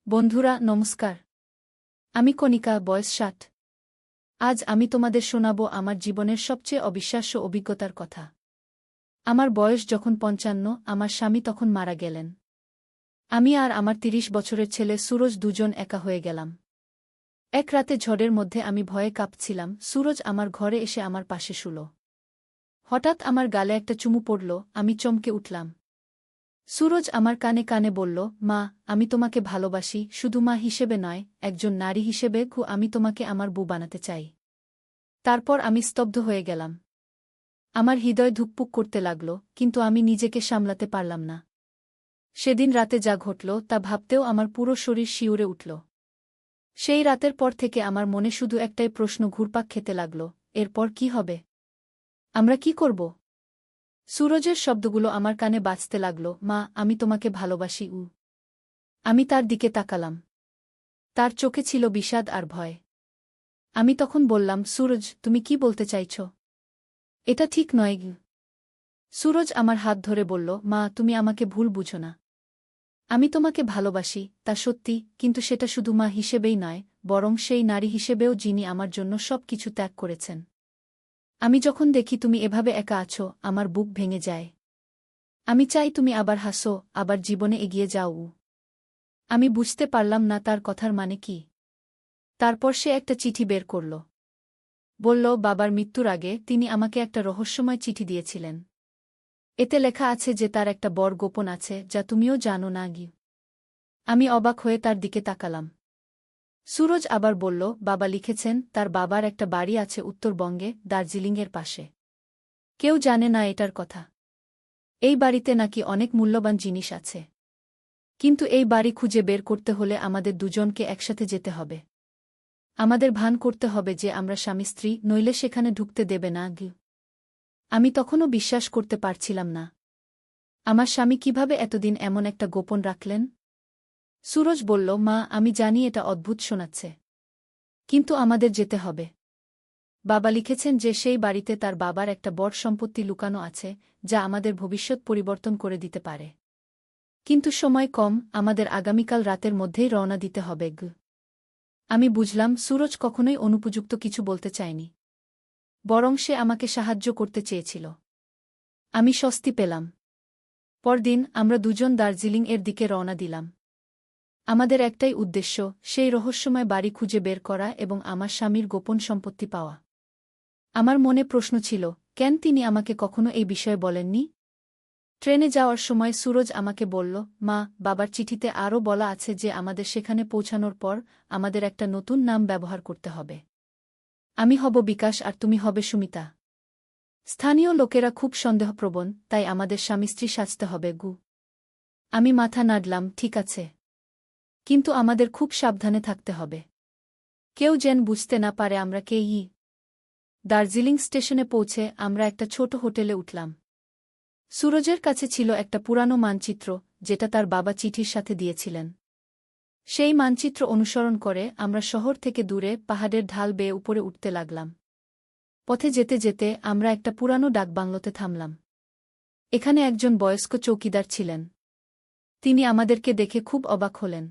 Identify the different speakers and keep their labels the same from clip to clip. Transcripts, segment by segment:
Speaker 1: বন্ধুরা নমস্কার। আমি কণিকা, বয়স ৬০। আজ আমি তোমাদের শোনাব আমার জীবনের সবচেয়ে অবিশ্বাস্য অভিজ্ঞতার কথা। আমার বয়স যখন ৫৫, আমার স্বামী তখন মারা গেলেন। আমি আর আমার ৩০ বছরের ছেলে সুরজ দুজন একা হয়ে গেলাম। এক রাতে ঝড়ের মধ্যে আমি ভয়ে কাঁপছিলাম। সুরজ আমার ঘরে এসে আমার পাশে শুল। হঠাৎ আমার গালে একটা চুমু পড়ল। আমি চমকে উঠলাম। সুরজ আমার কানে কানে বলল, মা, আমি তোমাকে ভালোবাসি, শুধু মা হিসেবে নয়, একজন নারী হিসেবে। আমি তোমাকে আমার বউ বানাতে চাই। তারপর আমি স্তব্ধ হয়ে গেলাম। আমার হৃদয় ধুকপুক করতে লাগল, কিন্তু আমি নিজেকে সামলাতে পারলাম না। সেদিন রাতে যা ঘটল তা ভাবতেও আমার পুরো শরীর শিউরে উঠল। সেই রাতের পর থেকে আমার মনে শুধু একটাই প্রশ্ন ঘুরপাক খেতে লাগল, এরপর কি হবে? আমরা কি করব? সুরজের শব্দগুলো আমার কানে বাজতে লাগল, মা, আমি তোমাকে ভালোবাসি। আমি তার দিকে তাকালাম। তার চোখে ছিল বিষাদ আর ভয়। আমি তখন বললাম, সুরজ, তুমি কি বলতে চাইছ? এটা ঠিক নয়। সুরজ আমার হাত ধরে বলল, মা, তুমি আমাকে ভুল বুঝো না। আমি তোমাকে ভালোবাসি, তা সত্যি, কিন্তু সেটা শুধু মা হিসেবেই নয়, বরং সেই নারী হিসেবেও যিনি আমার জন্য সব কিছু ত্যাগ করেছেন। আমি যখন দেখি তুমি এভাবে একা আছো, আমার বুক ভেঙে যায়। আমি চাই তুমি আবার হাসো, আবার জীবনে এগিয়ে যাও। আমি বুঝতে পারলাম না তার কথার মানে কি। তারপর সে একটা চিঠি বের করল। বলল, বাবার মৃত্যুর আগে তিনি আমাকে একটা রহস্যময় চিঠি দিয়েছিলেন। এতে লেখা আছে যে তার একটা বড় গোপন আছে, যা তুমিও জানো না। আমি অবাক হয়ে তার দিকে তাকালাম। সুরজ আবার বলল, বাবা লিখেছেন তার বাবার একটা বাড়ি আছে উত্তরবঙ্গে, দার্জিলিংয়ের পাশে। কেউ জানে না এটার কথা। এই বাড়িতে নাকি অনেক মূল্যবান জিনিস আছে। কিন্তু এই বাড়ি খুঁজে বের করতে হলে আমাদের দুজনকে একসাথে যেতে হবে। আমাদের ভান করতে হবে যে আমরা স্বামী স্ত্রী, নইলে সেখানে ঢুকতে দেবে না। আমি তখনও বিশ্বাস করতে পারছিলাম না। আমার স্বামী কিভাবে এতদিন এমন একটা গোপন রাখলেন? সুরজ বলল, মা, আমি জানি এটা অদ্ভুত শোনাচ্ছে, কিন্তু আমাদের যেতে হবে। বাবা লিখেছেন যে সেই বাড়িতে তার বাবার একটা বড় সম্পত্তি লুকানো আছে, যা আমাদের ভবিষ্যৎ পরিবর্তন করে দিতে পারে। কিন্তু সময় কম, আমাদের আগামীকাল রাতের মধ্যেই রওনা দিতে হবে। আমি বুঝলাম সুরজ কখনোই অনুপযুক্ত কিছু বলতে চায়নি, বরং সে আমাকে সাহায্য করতে চেয়েছিল। আমি স্বস্তি পেলাম। পরদিন আমরা দুজন দার্জিলিং এর দিকে রওনা দিলাম। আমাদের একটাই উদ্দেশ্য, সেই রহস্যময় বাড়ি খুঁজে বের করা এবং আমার স্বামীর গোপন সম্পত্তি পাওয়া। আমার মনে প্রশ্ন ছিল, কেন তিনি আমাকে কখনো এই বিষয়ে বলেননি? ট্রেনে যাওয়ার সময় সুরজ আমাকে বলল, মা, বাবার চিঠিতে আরও বলা আছে যে আমাদের সেখানে পৌঁছানোর পর আমাদের একটা নতুন নাম ব্যবহার করতে হবে। আমি হব বিকাশ আর তুমি হবে সুমিতা। স্থানীয় লোকেরা খুব সন্দেহপ্রবণ, তাই আমাদের স্বামী স্ত্রী সাজতে হবে। আমি মাথা নাড়লাম, ঠিক আছে। কিন্তু আমাদের খুব সাবধানে থাকতে হবে। কেউ যেন বুঝতে না পারে আমরা কে। দার্জিলিং স্টেশনে পৌঁছে আমরা একটা ছোট হোটেলে উঠলাম। সুরজের কাছে ছিল একটা পুরানো মানচিত্র, যেটা তার বাবা চিঠির সাথে দিয়েছিলেন। সেই মানচিত্র অনুসরণ করে আমরা শহর থেকে দূরে পাহাড়ের ঢাল বেয়ে উপরে উঠতে লাগলাম। পথে যেতে যেতে আমরা একটা পুরানো ডাকবাংলোতে থামলাম। এখানে একজন বয়স্ক চৌকিদার ছিলেন। তিনি আমাদেরকে দেখে খুব অবাক হলেন।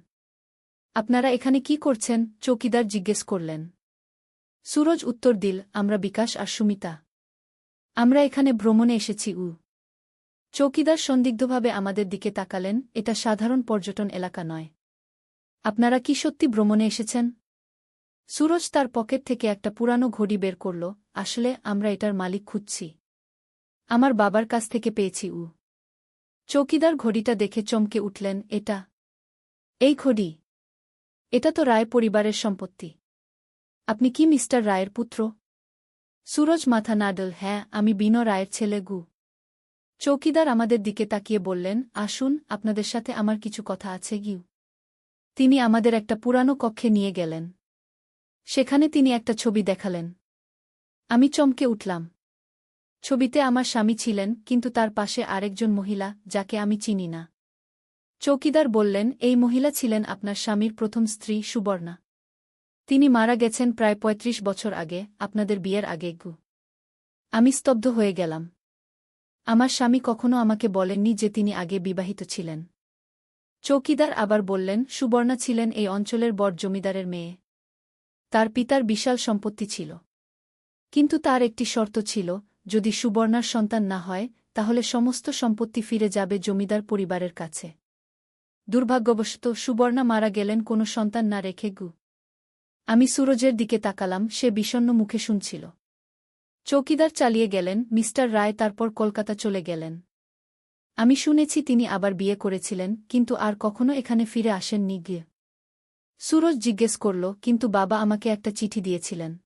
Speaker 1: আপনারা এখানে কি করছেন? চৌকিদার জিজ্ঞেস করলেন। সুরজ উত্তর দিল, আমরা বিকাশ আর সুমিতা। আমরা এখানে ভ্রমণে এসেছি। চৌকিদার সন্দিগ্ধভাবে আমাদের দিকে তাকালেন, এটা সাধারণ পর্যটন এলাকা নয়। আপনারা কি সত্যি ভ্রমণে এসেছেন? সুরজ তার পকেট থেকে একটা পুরানো ঘড়ি বের করল, আসলে আমরা এটার মালিক খুঁজছি। আমার বাবার কাছ থেকে পেয়েছি। চৌকিদার ঘড়িটা দেখে চমকে উঠলেন, এটা? এই ঘড়ি? এটা তো রায় পরিবারের সম্পত্তি। আপনি কি মিস্টার রায়ের পুত্র? সুরজ মাথা নাড়ল, হ্যাঁ, আমি বিনো রায়ের ছেলে। চৌকিদার আমাদের দিকে তাকিয়ে বললেন, আসুন, আপনাদের সাথে আমার কিছু কথা আছে। তিনি আমাদের একটা পুরানো কক্ষে নিয়ে গেলেন। সেখানে তিনি একটা ছবি দেখালেন। আমি চমকে উঠলাম। ছবিতে আমার স্বামী ছিলেন, কিন্তু তার পাশে আরেকজন মহিলা, যাকে আমি চিনি না। চৌকিদার বললেন, এই মহিলা ছিলেন আপনার স্বামীর প্রথম স্ত্রী সুবর্ণা। তিনি মারা গেছেন প্রায় ৩৫ বছর আগে, আপনাদের বিয়ের আগে। আমি স্তব্ধ হয়ে গেলাম। আমার স্বামী কখনো আমাকে বলেননি যে তিনি আগে বিবাহিত ছিলেন। চৌকিদার আবার বললেন, সুবর্ণা ছিলেন এই অঞ্চলের বড় জমিদারের মেয়ে। তার পিতার বিশাল সম্পত্তি ছিল। কিন্তু তার একটি শর্ত ছিল, যদি সুবর্ণার সন্তান না হয় তাহলে সমস্ত সম্পত্তি ফিরে যাবে জমিদার পরিবারের কাছে। দুর্ভাগ্যবশত সুবর্ণা মারা গেলেন কোনো সন্তান না রেখে। আমি সুরজের দিকে তাকালাম, সে বিষণ্ণ মুখে শুনছিল। চৌকিদার চালিয়ে গেলেন, মিস্টার রায় তারপর কলকাতা চলে গেলেন। আমি শুনেছি তিনি আবার বিয়ে করেছিলেন, কিন্তু আর কখনো এখানে ফিরে আসেননি। গিয়ে সুরজ জিজ্ঞেস করল, কিন্তু বাবা আমাকে একটা চিঠি দিয়েছিলেন।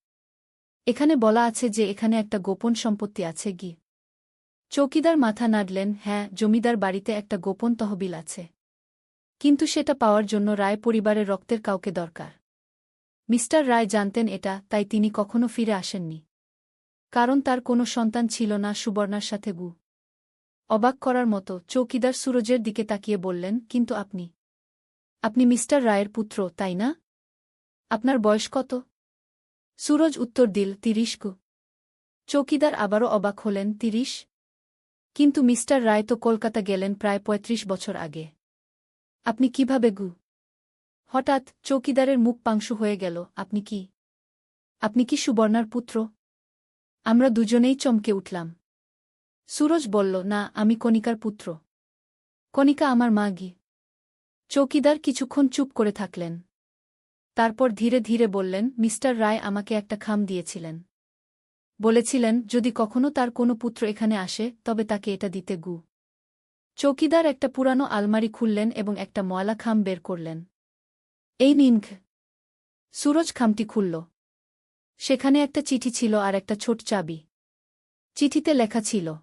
Speaker 1: এখানে বলা আছে যে এখানে একটা গোপন সম্পত্তি আছে। চৌকিদার মাথা নাড়লেন, হ্যাঁ, জমিদার বাড়িতে একটা গোপন তহবিল আছে। কিন্তু সেটা পাওয়ার জন্য রায় পরিবারের রক্তের কাউকে দরকার। মিস্টার রায় জানতেন এটা, তাই তিনি কখনো ফিরে আসেননি। কারণ তার কোনো সন্তান ছিল না সুবর্ণার সাথে। অবাক করার মতো চৌকিদার সুরজের দিকে তাকিয়ে বললেন, কিন্তু আপনি মিস্টার রায়ের পুত্র, তাই না? আপনার বয়স কত? সুরজ উত্তর দিল, ৩০। চৌকিদার আবারও অবাক হলেন, ৩০? কিন্তু মিস্টার রায় তো কলকাতা গেলেন প্রায় ৩৫ বছর আগে। আপনি কিভাবে? হঠাৎ চৌকিদারের মুখ পাংশু হয়ে গেল। আপনি কি সুবর্ণার পুত্র? আমরা দুজনেই চমকে উঠলাম। সুরজ বলল, না, আমি কণিকার পুত্র। কণিকা আমার মা। চৌকিদার কিছুক্ষণ চুপ করে থাকলেন। তারপর ধীরে ধীরে বললেন, মিস্টার রায় আমাকে একটা খাম দিয়েছিলেন। বলেছিলেন, যদি কখনো তার কোনো পুত্র এখানে আসে তবে তাকে এটা দিতে। চৌকিদার একটা পুরানো আলমারি খুললেন এবং একটা ময়লা খাম বের করলেন। এই নিন। সুরজ খামটি খুলল। সেখানে একটা চিঠি ছিল আর একটা ছোট চাবি। চিঠিতে লেখা ছিল,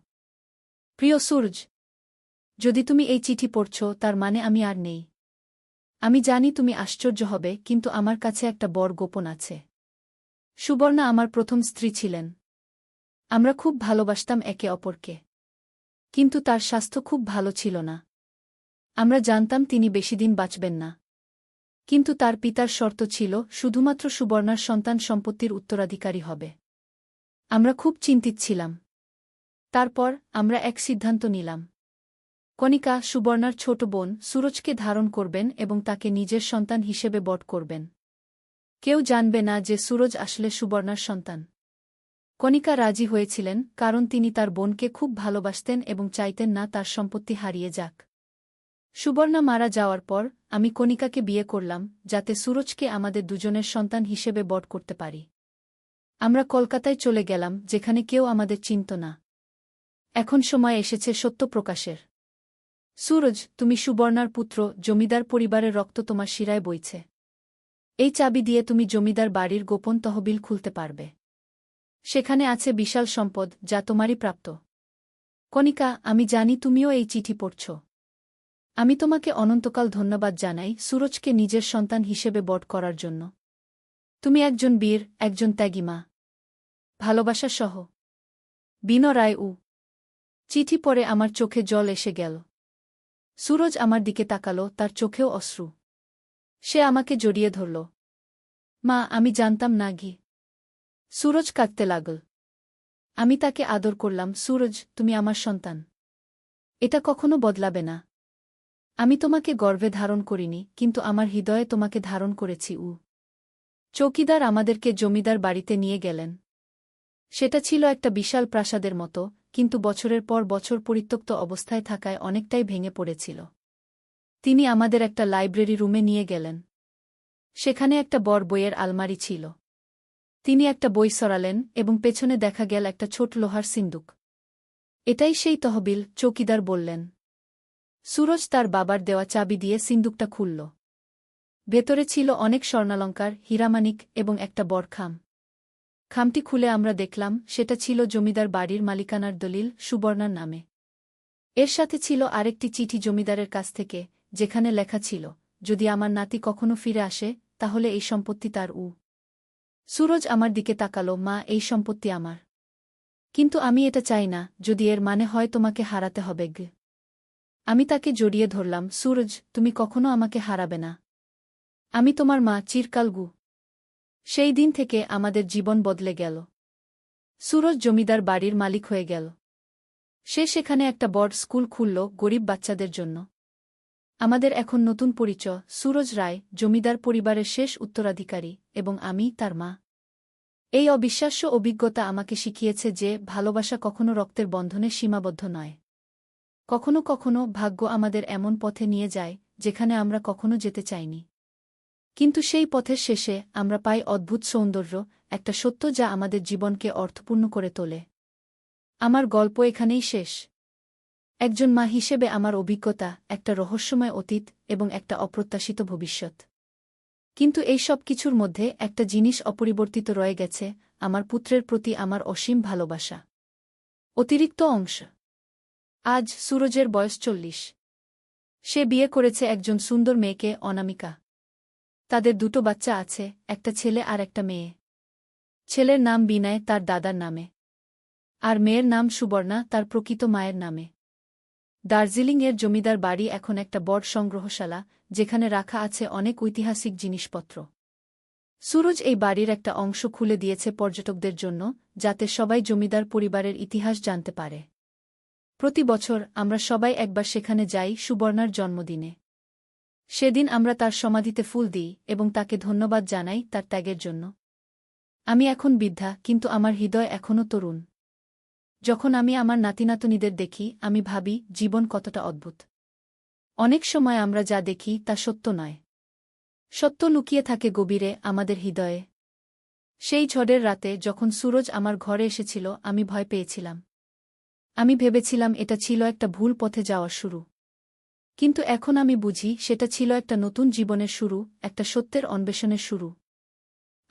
Speaker 1: প্রিয় সুরজ, যদি তুমি এই চিঠি পড়ছ তার মানে আমি আর নেই। আমি জানি তুমি আশ্চর্য হবে, কিন্তু আমার কাছে একটা বড় গোপন আছে। সুবর্ণা আমার প্রথম স্ত্রী ছিলেন। আমরা খুব ভালোবাসতাম একে অপরকে। কিন্তু তার স্বাস্থ্য খুব ভালো ছিল না। আমরা জানতাম তিনি বেশিদিন বাঁচবেন না। কিন্তু তার পিতার শর্ত ছিল শুধুমাত্র সুবর্ণার সন্তান সম্পত্তির উত্তরাধিকারী হবে। আমরা খুব চিন্তিত ছিলাম। তারপর আমরা এক সিদ্ধান্ত নিলাম। কণিকা, সুবর্ণার ছোট বোন, সুরজকে ধারণ করবেন এবং তাকে নিজের সন্তান হিসেবে বট করবেন। কেউ জানবে না যে সুরজ আসলে সুবর্ণার সন্তান। কণিকা রাজি হয়েছিলেন, কারণ তিনি তার বোনকে খুব ভালোবাসতেন এবং চাইতেন না তার সম্পত্তি হারিয়ে যাক। সুবর্ণা মারা যাওয়ার পর আমি কণিকাকে বিয়ে করলাম, যাতে সুরজকে আমাদের দুজনের সন্তান হিসেবে বট করতে পারি। আমরা কলকাতায় চলে গেলাম, যেখানে কেউ আমাদের চিনত না। এখন সময় এসেছে সত্য প্রকাশের। সুরজ, তুমি সুবর্ণার পুত্র, জমিদার পরিবারের রক্ত তোমার শিরায় বইছে। এই চাবি দিয়ে তুমি জমিদার বাড়ির গোপন তহবিল খুলতে পারবে। সেখানে আছে বিশাল সম্পদ, যা তোমারই প্রাপ্ত। কণিকা, আমি জানি তুমিও এই চিঠি পড়ছ। আমি তোমাকে অনন্তকাল ধন্যবাদ জানাই সুরজকে নিজের সন্তান হিসেবে বট করার জন্য। তুমি একজন বীর, একজন ত্যাগী মা। ভালোবাসা সহ, রায়। চিঠি পড়ে আমার চোখে জল এসে গেল। সুরজ আমার দিকে তাকালো, তার চোখেও অশ্রু। সে আমাকে জড়িয়ে ধরল। মা, আমি জানতাম না। সুরজ কাঁদতে লাগল। আমি তাকে আদর করলাম, সুরজ, তুমি আমার সন্তান। এটা কখনো বদলাবে না। আমি তোমাকে গর্ভে ধারণ করিনি, কিন্তু আমার হৃদয়ে তোমাকে ধারণ করেছি। চৌকিদার আমাদেরকে জমিদার বাড়িতে নিয়ে গেলেন। সেটা ছিল একটা বিশাল প্রাসাদের মতো, কিন্তু বছরের পর বছর পরিত্যক্ত অবস্থায় থাকায় অনেকটাই ভেঙে পড়েছিল। তিনি আমাদের একটা লাইব্রেরি রুমে নিয়ে গেলেন। সেখানে একটা বড় বইয়ের আলমারি ছিল। তিনি একটা বই সরালেন এবং পেছনে দেখা গেল একটা ছোট লোহার সিন্দুক। এটাই সেই তহবিল, চৌকিদার বললেন। সুরজ তার বাবার দেওয়া চাবি দিয়ে সিন্দুকটা খুলল। ভেতরে ছিল অনেক স্বর্ণালঙ্কার, হীরামানিক এবং একটা বড় খাম। খামটি খুলে আমরা দেখলাম সেটা ছিল জমিদার বাড়ির মালিকানার দলিল, সুবর্ণার নামে। এর সাথে ছিল আরেকটি চিঠি জমিদারের কাছ থেকে, যেখানে লেখা ছিল, যদি আমার নাতি কখনো ফিরে আসে তাহলে এই সম্পত্তি তার। সুরজ আমার দিকে তাকালো, মা, এই সম্পত্তি আমার। কিন্তু আমি এটা চাই না, যদি এর মানে হয় তোমাকে হারাতে হবে। আমি তাকে জড়িয়ে ধরলাম, সুরজ, তুমি কখনো আমাকে হারাবে না। আমি তোমার মা, চিরকাল। সেই দিন থেকে আমাদের জীবন বদলে গেল। সুরজ জমিদার বাড়ির মালিক হয়ে গেল। সে সেখানে একটা বড় স্কুল খুলল, গরিব বাচ্চাদের জন্য। আমাদের এখন নতুন পরিচয়, সুরজ রায়, জমিদার পরিবারের শেষ উত্তরাধিকারী, এবং আমি তার মা। এই অবিশ্বাস্য অভিজ্ঞতা আমাকে শিখিয়েছে যে ভালোবাসা কখনো রক্তের বন্ধনে সীমাবদ্ধ নয়। কখনো কখনো ভাগ্য আমাদের এমন পথে নিয়ে যায় যেখানে আমরা কখনো যেতে চাইনি। কিন্তু সেই পথের শেষে আমরা পাই অদ্ভুত সৌন্দর্য, একটা সত্য যা আমাদের জীবনকে অর্থপূর্ণ করে তোলে। আমার গল্প এখানেই শেষ। একজন মা হিসেবে আমার অভিজ্ঞতা, একটা রহস্যময় অতীত এবং একটা অপ্রত্যাশিত ভবিষ্যৎ। কিন্তু এই সব কিছুর মধ্যে একটা জিনিস অপরিবর্তিত রয়ে গেছে, আমার পুত্রের প্রতি আমার অসীম ভালোবাসা। অতিরিক্ত অংশ। আজ সুরজের বয়স 40। সে বিয়ে করেছে একজন সুন্দর মেয়েকে, অনামিকা। তাদের দুটো বাচ্চা আছে, একটা ছেলে আর একটা মেয়ে। ছেলের নাম বিনয়, তার দাদার নামে। আর মেয়ের নাম সুবর্ণা, তার প্রকৃত মায়ের নামে। দার্জিলিংয়ের জমিদার বাড়ি এখন একটা বড় সংগ্রহশালা, যেখানে রাখা আছে অনেক ঐতিহাসিক জিনিসপত্র। সুরজ এই বাড়ির একটা অংশ খুলে দিয়েছে পর্যটকদের জন্য, যাতে সবাই জমিদার পরিবারের ইতিহাস জানতে পারে। প্রতি বছর আমরা সবাই একবার সেখানে যাই সুবর্ণার জন্মদিনে। সেদিন আমরা তার সমাধিতে ফুল দিই এবং তাকে ধন্যবাদ জানাই তার ত্যাগের জন্য। আমি এখন বৃদ্ধা, কিন্তু আমার হৃদয় এখনও তরুণ। যখন আমি আমার নাতিনাতনীদের দেখি, আমি ভাবি জীবন কতটা অদ্ভুত। অনেক সময় আমরা যা দেখি তা সত্য নয়। সত্য লুকিয়ে থাকে গভীরে, আমাদের হৃদয়ে। সেই ঝড়ের রাতে যখন সুরজ আমার ঘরে এসেছিল, আমি ভয় পেয়েছিলাম। আমি ভেবেছিলাম এটা ছিল একটা ভুল পথে যাওয়ার শুরু। কিন্তু এখন আমি বুঝি সেটা ছিল একটা নতুন জীবনের শুরু, একটা সত্যের অন্বেষণের শুরু।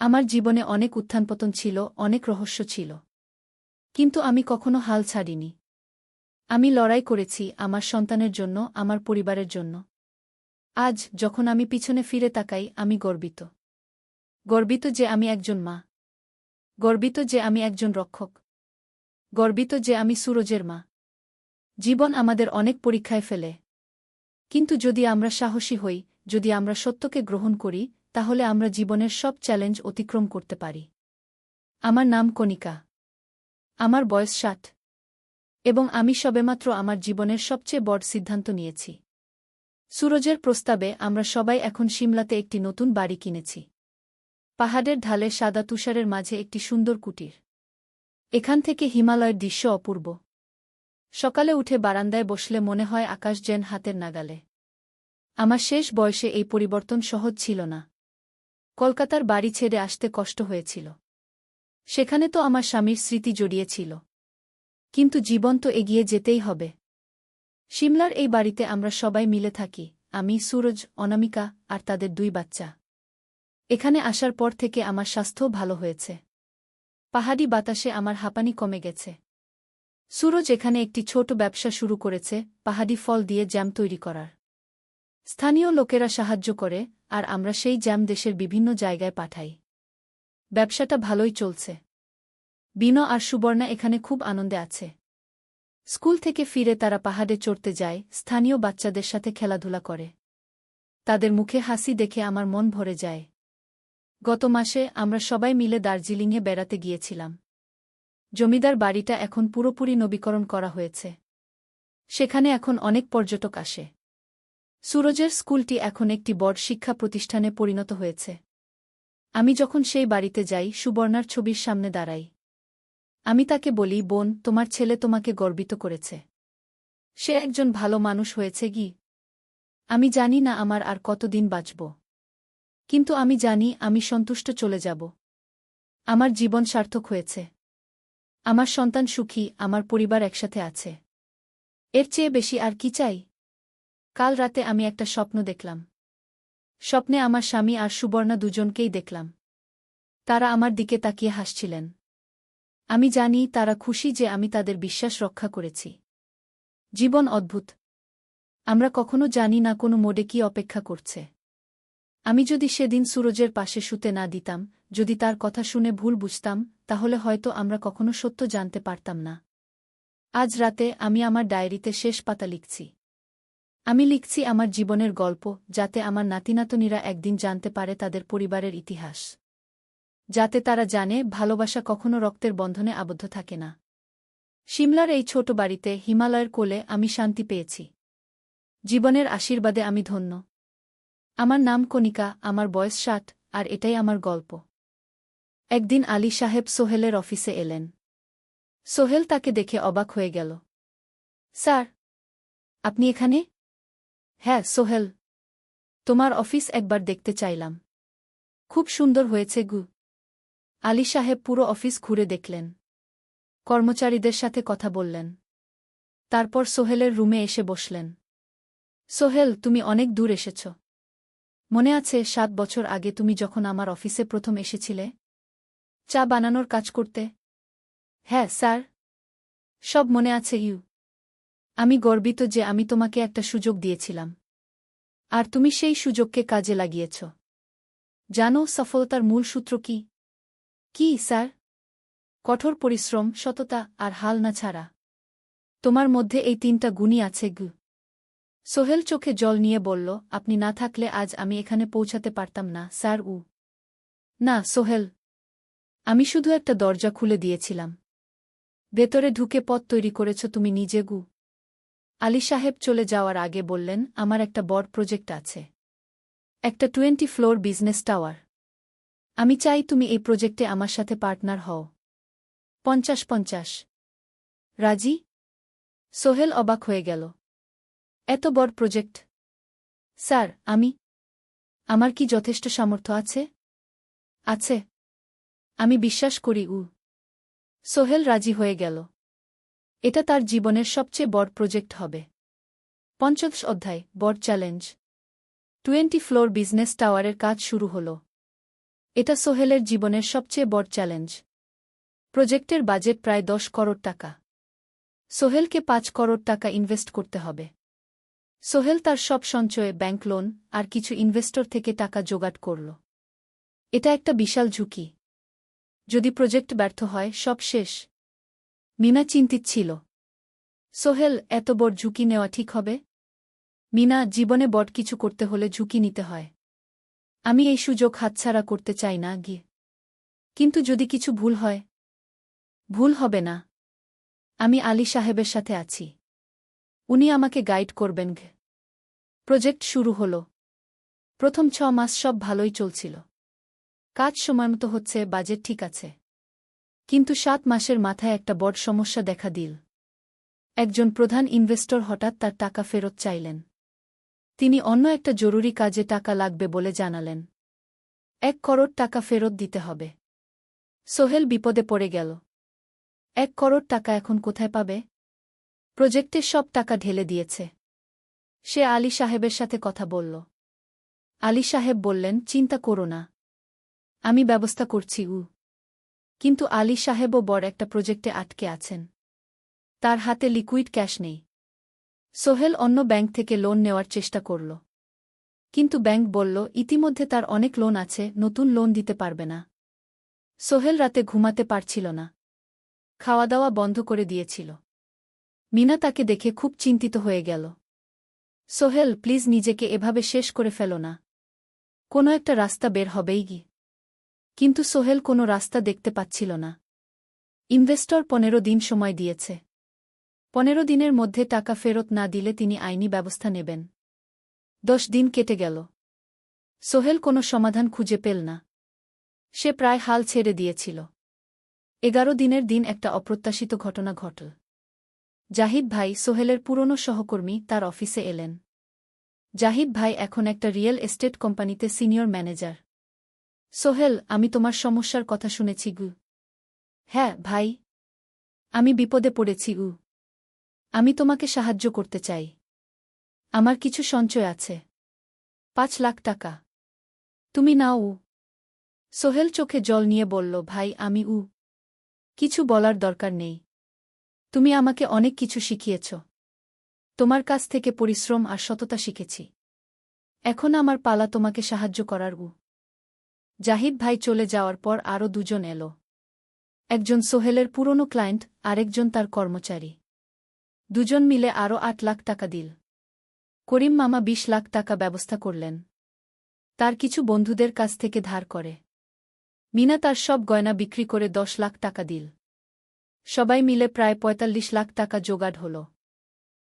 Speaker 1: আমার জীবনে অনেক উত্থানপতন ছিল, অনেক রহস্য ছিল। কিন্তু আমি কখনো হাল ছাড়িনি। আমি লড়াই করেছি আমার সন্তানের জন্য, আমার পরিবারের জন্য। আজ যখন আমি পিছনে ফিরে তাকাই, আমি গর্বিত। গর্বিত যে আমি একজন মা। গর্বিত যে আমি একজন রক্ষক। গর্বিত যে আমি সুরজের মা। জীবন আমাদের অনেক পরীক্ষায় ফেলে। কিন্তু যদি আমরা সাহসী হই, যদি আমরা সত্যকে গ্রহণ করি, তাহলে আমরা জীবনের সব চ্যালেঞ্জ অতিক্রম করতে পারি। আমার নাম কণিকা। আমার বয়স 60। এবং আমি সবেমাত্র আমার জীবনের সবচেয়ে বড় সিদ্ধান্ত নিয়েছি। সুরজের প্রস্তাবে আমরা সবাই এখন সিমলাতে একটি নতুন বাড়ি কিনেছি। পাহাড়ের ঢালে সাদা তুষারের মাঝে একটি সুন্দর কুটির। এখান থেকে হিমালয়ের দৃশ্য অপূর্ব। সকালে উঠে বারান্দায় বসলে মনে হয় আকাশ যেন হাতের নাগালে। আমার শেষ বয়সে এই পরিবর্তন সহজ ছিল না। কলকাতার বাড়ি ছেড়ে আসতে কষ্ট হয়েছিল। সেখানে তো আমার স্বামীর স্মৃতি জড়িয়েছিল। কিন্তু জীবন তো এগিয়ে যেতেই হবে। সিমলার এই বাড়িতে আমরা সবাই মিলে থাকি, আমি, সুরজ, অনামিকা আর তাদের 2 বাচ্চা। এখানে আসার পর থেকে আমার স্বাস্থ্যও ভালো হয়েছে। পাহাড়ি বাতাসে আমার হাঁপানি কমে গেছে। সুরজ এখানে একটি ছোট ব্যবসা শুরু করেছে, পাহাড়ি ফল দিয়ে জ্যাম তৈরি করার। স্থানীয় লোকেরা সাহায্য করে, আর আমরা সেই জ্যাম দেশের বিভিন্ন জায়গায় পাঠাই। ব্যবসাটা ভালোই চলছে। বিনো আর সুবর্ণা এখানে খুব আনন্দে আছে। স্কুল থেকে ফিরে তারা পাহাড়ে চড়তে যায়, স্থানীয় বাচ্চাদের সাথে খেলাধুলা করে। তাদের মুখে হাসি দেখে আমার মন ভরে যায়। গত মাসে আমরা সবাই মিলে দার্জিলিংয়ে বেড়াতে গিয়েছিলাম। জমিদার বাড়িটা এখন পুরোপুরি নবীকরণ করা হয়েছে। সেখানে এখন অনেক পর্যটক আসে। সুরজের স্কুলটি এখন একটি বড় শিক্ষা প্রতিষ্ঠানে পরিণত হয়েছে। আমি যখন সেই বাড়িতে যাই, সুবর্ণার ছবির সামনে দাঁড়াই। আমি তাকে বলি, বোন, তোমার ছেলে তোমাকে গর্বিত করেছে। সে একজন ভালো মানুষ হয়েছে কি? আমি জানি না আমার আর কতদিন বাঁচব। কিন্তু আমি জানি আমি সন্তুষ্ট চলে যাব। আমার জীবন সার্থক হয়েছে। আমার সন্তান সুখী, আমার পরিবার একসাথে আছে। এর চেয়ে বেশি আর কি চাই? কাল রাতে আমি একটা স্বপ্ন দেখলাম। স্বপ্নে আমার স্বামী আর সুবর্ণা দুজনকেই দেখলাম। তারা আমার দিকে তাকিয়ে হাসছিলেন। আমি জানি তারা খুশি যে আমি তাদের বিশ্বাস রক্ষা করেছি। জীবন অদ্ভুত। আমরা কখনো জানি না কোনো মোড়ে কি অপেক্ষা করছে। আমি যদি সেদিন সুরজের পাশে শুতে না দিতাম, যদি তার কথা শুনে ভুল বুঝতাম, তাহলে হয়তো আমরা কখনো সত্য জানতে পারতাম না। আজ রাতে আমি আমার ডায়েরিতে শেষ পাতা লিখছি। আমি লিখছি আমার জীবনের গল্প, যাতে আমার নাতিনাতনীরা একদিন জানতে পারে তাদের পরিবারের ইতিহাস। যাতে তারা জানে ভালোবাসা কখনো রক্তের বন্ধনে আবদ্ধ থাকে না। সিমলার এই ছোট বাড়িতে, হিমালয়ের কোলে আমি শান্তি পেয়েছি। জীবনের আশীর্বাদে আমি ধন্য। আমার নাম কণিকা, আমার বয়স 60, আর এটাই আমার গল্প। একদিন আলী সাহেব সোহেলের অফিসে এলেন। সোহেল তাকে দেখে অবাক হয়ে গেল। স্যার, আপনি এখানে? হ্যাঁ সোহেল, তোমার অফিস একবার দেখতে চাইলাম। খুব সুন্দর হয়েছে গু। আলী সাহেব পুরো অফিস ঘুরে দেখলেন, কর্মচারীদের সাথে কথা বললেন। তারপর সোহেলের রুমে এসে বসলেন। সোহেল, তুমি অনেক দূর এসেছ। মনে আছে 7 বছর আগে তুমি যখন আমার অফিসে প্রথম এসেছিলে চা বানানোর কাজ করতে? হ্যাঁ স্যার, সব মনে আছে ইউ। আমি গর্বিত যে আমি তোমাকে একটা সুযোগ দিয়েছিলাম, আর তুমি সেই সুযোগকে কাজে লাগিয়েছ। জানো সফলতার মূল সূত্র কি? কি স্যার? কঠোর পরিশ্রম, সততা আর হাল না ছাড়া। তোমার মধ্যে এই 3টা গুণই আছে গু। সোহেল চোখে জল নিয়ে বলল, আপনি না থাকলে আজ আমি এখানে পৌঁছাতে পারতাম না স্যার। না সোহেল, আমি শুধু একটা দরজা খুলে দিয়েছিলাম। ভেতরে ঢুকে পথ তৈরি করেছ তুমি নিজে গু। আলী সাহেব চলে যাওয়ার আগে বললেন, আমার একটা বড় প্রজেক্ট আছে, একটা 20 ফ্লোর বিজনেস টাওয়ার। আমি চাই তুমি এই প্রজেক্টে আমার সাথে পার্টনার হও। 50-50 রাজি? সোহেল অবাক হয়ে গেল। এত বড় প্রজেক্ট? স্যার, আমার কি যথেষ্ট সামর্থ্য আছে? আছে, আমি বিশ্বাস করি সোহেল রাজি হয়ে গেল। এটা তার জীবনের সবচেয়ে বড় প্রজেক্ট হবে। 50 অধ্যায়, বড় চ্যালেঞ্জ। 20 ফ্লোর বিজনেস টাওয়ারের কাজ শুরু হল। এটা সোহেলের জীবনের সবচেয়ে বড় চ্যালেঞ্জ। প্রজেক্টের বাজেট প্রায় 10 করোড় টাকা। সোহেলকে 5 করোড় টাকা ইনভেস্ট করতে হবে। সোহেল তার সব সঞ্চয়ে, ব্যাংক লোন আর কিছু ইনভেস্টর থেকে টাকা জোগাড় করল। এটা একটা বিশাল ঝুঁকি। যদি প্রজেক্ট ব্যর্থ হয়, সব শেষ। মিনা চিন্তিত ছিল। সোহেল, এত বড় ঝুঁকি নেওয়া ঠিক হবে? মিনা, জীবনে বড় কিছু করতে হলে ঝুঁকি নিতে হয়। আমি এই সুযোগ হাতছাড়া করতে চাই না গিয়ে। কিন্তু যদি কিছু ভুল হয়? ভুল হবে না। আমি আলী সাহেবের সাথে আছি, উনি আমাকে গাইড করবেন। প্রজেক্ট শুরু হল। প্রথম 6 মাস সব ভালোই চলছিল। কাজ সময়মতো হচ্ছে, বাজেট ঠিক আছে। কিন্তু 7 মাসের মাথায় একটা বড় সমস্যা দেখা দিল। একজন প্রধান ইনভেস্টর হঠাৎ তার টাকা ফেরত চাইলেন। তিনি অন্য একটা জরুরি কাজে টাকা লাগবে বলে জানালেন। 1 করোড় টাকা ফেরত দিতে হবে। সোহেল বিপদে পড়ে গেল। 1 করোড় টাকা এখন কোথায় পাবে? প্রজেক্টে সব টাকা ঢেলে দিয়েছে। সে আলী সাহেবের সাথে কথা বলল। আলী সাহেব বললেন, চিন্তা করো না, আমি ব্যবস্থা করছি। কিন্তু আলী সাহেবও বড় একটা প্রজেক্টে আটকে আছেন। তার হাতে লিকুইড ক্যাশ নেই। সোহেল অন্য ব্যাংক থেকে লোন নেওয়ার চেষ্টা করল। কিন্তু ব্যাংক বলল, ইতিমধ্যে তার অনেক লোন আছে, নতুন লোন দিতে পারবে না। সোহেল রাতে ঘুমাতে পারছিল না। খাওয়া দাওয়া বন্ধ করে দিয়েছিল। মিনা তাকে দেখে খুব চিন্তিত হয়ে গেল। সোহেল, প্লিজ নিজেকে এভাবে শেষ করে ফেলো না। কোনো একটা রাস্তা বের হবেই কি। কিন্তু সোহেল কোনো রাস্তা দেখতে পাচ্ছিল না। ইনভেস্টর 15 দিন সময় দিয়েছে। 15 দিনের মধ্যে টাকা ফেরত না দিলে তিনি আইনি ব্যবস্থা নেবেন। 10 দিন কেটে গেল। সোহেল কোনো সমাধান খুঁজে পেল না। সে প্রায় হাল ছেড়ে দিয়েছিল। 11 দিনের দিন একটা অপ্রত্যাশিত ঘটনা ঘটল। জাহিদ ভাই, সোহেলের পুরনো সহকর্মী, তার অফিসে এলেন। জাহিদ ভাই এখন একটা রিয়েল এস্টেট কোম্পানিতে সিনিয়র ম্যানেজার। সোহেল, আমি তোমার সমস্যার কথা শুনেছি গু। হ্যাঁ ভাই, আমি বিপদে পড়েছি আমি তোমাকে সাহায্য করতে চাই। আমার কিছু সঞ্চয় আছে, 5 লাখ টাকা। তুমি নাও। সোহেল চোখে জল নিয়ে বলল, ভাই আমি কিছু বলার দরকার নেই। তুমি আমাকে অনেক কিছু শিখিয়েছ। তোমার কাছ থেকে পরিশ্রম আর সততা শিখেছি। এখন আমার পালা তোমাকে সাহায্য করার। জাহিদ ভাই চলে যাওয়ার পর আরও 2 জন এলো। একজন সোহেলের পুরনো ক্লায়েন্ট, আরেকজন তার কর্মচারী। 2 জন মিলে আরও 8 লাখ টাকা দিল। করিম মামা 20 লাখ টাকা ব্যবস্থা করলেন, তার কিছু বন্ধুদের কাছ থেকে ধার করে। মিনা তার সব গয়না বিক্রি করে 10 লাখ টাকা দিল। সবাই মিলে প্রায় 45 লাখ টাকা জোগাড় হল।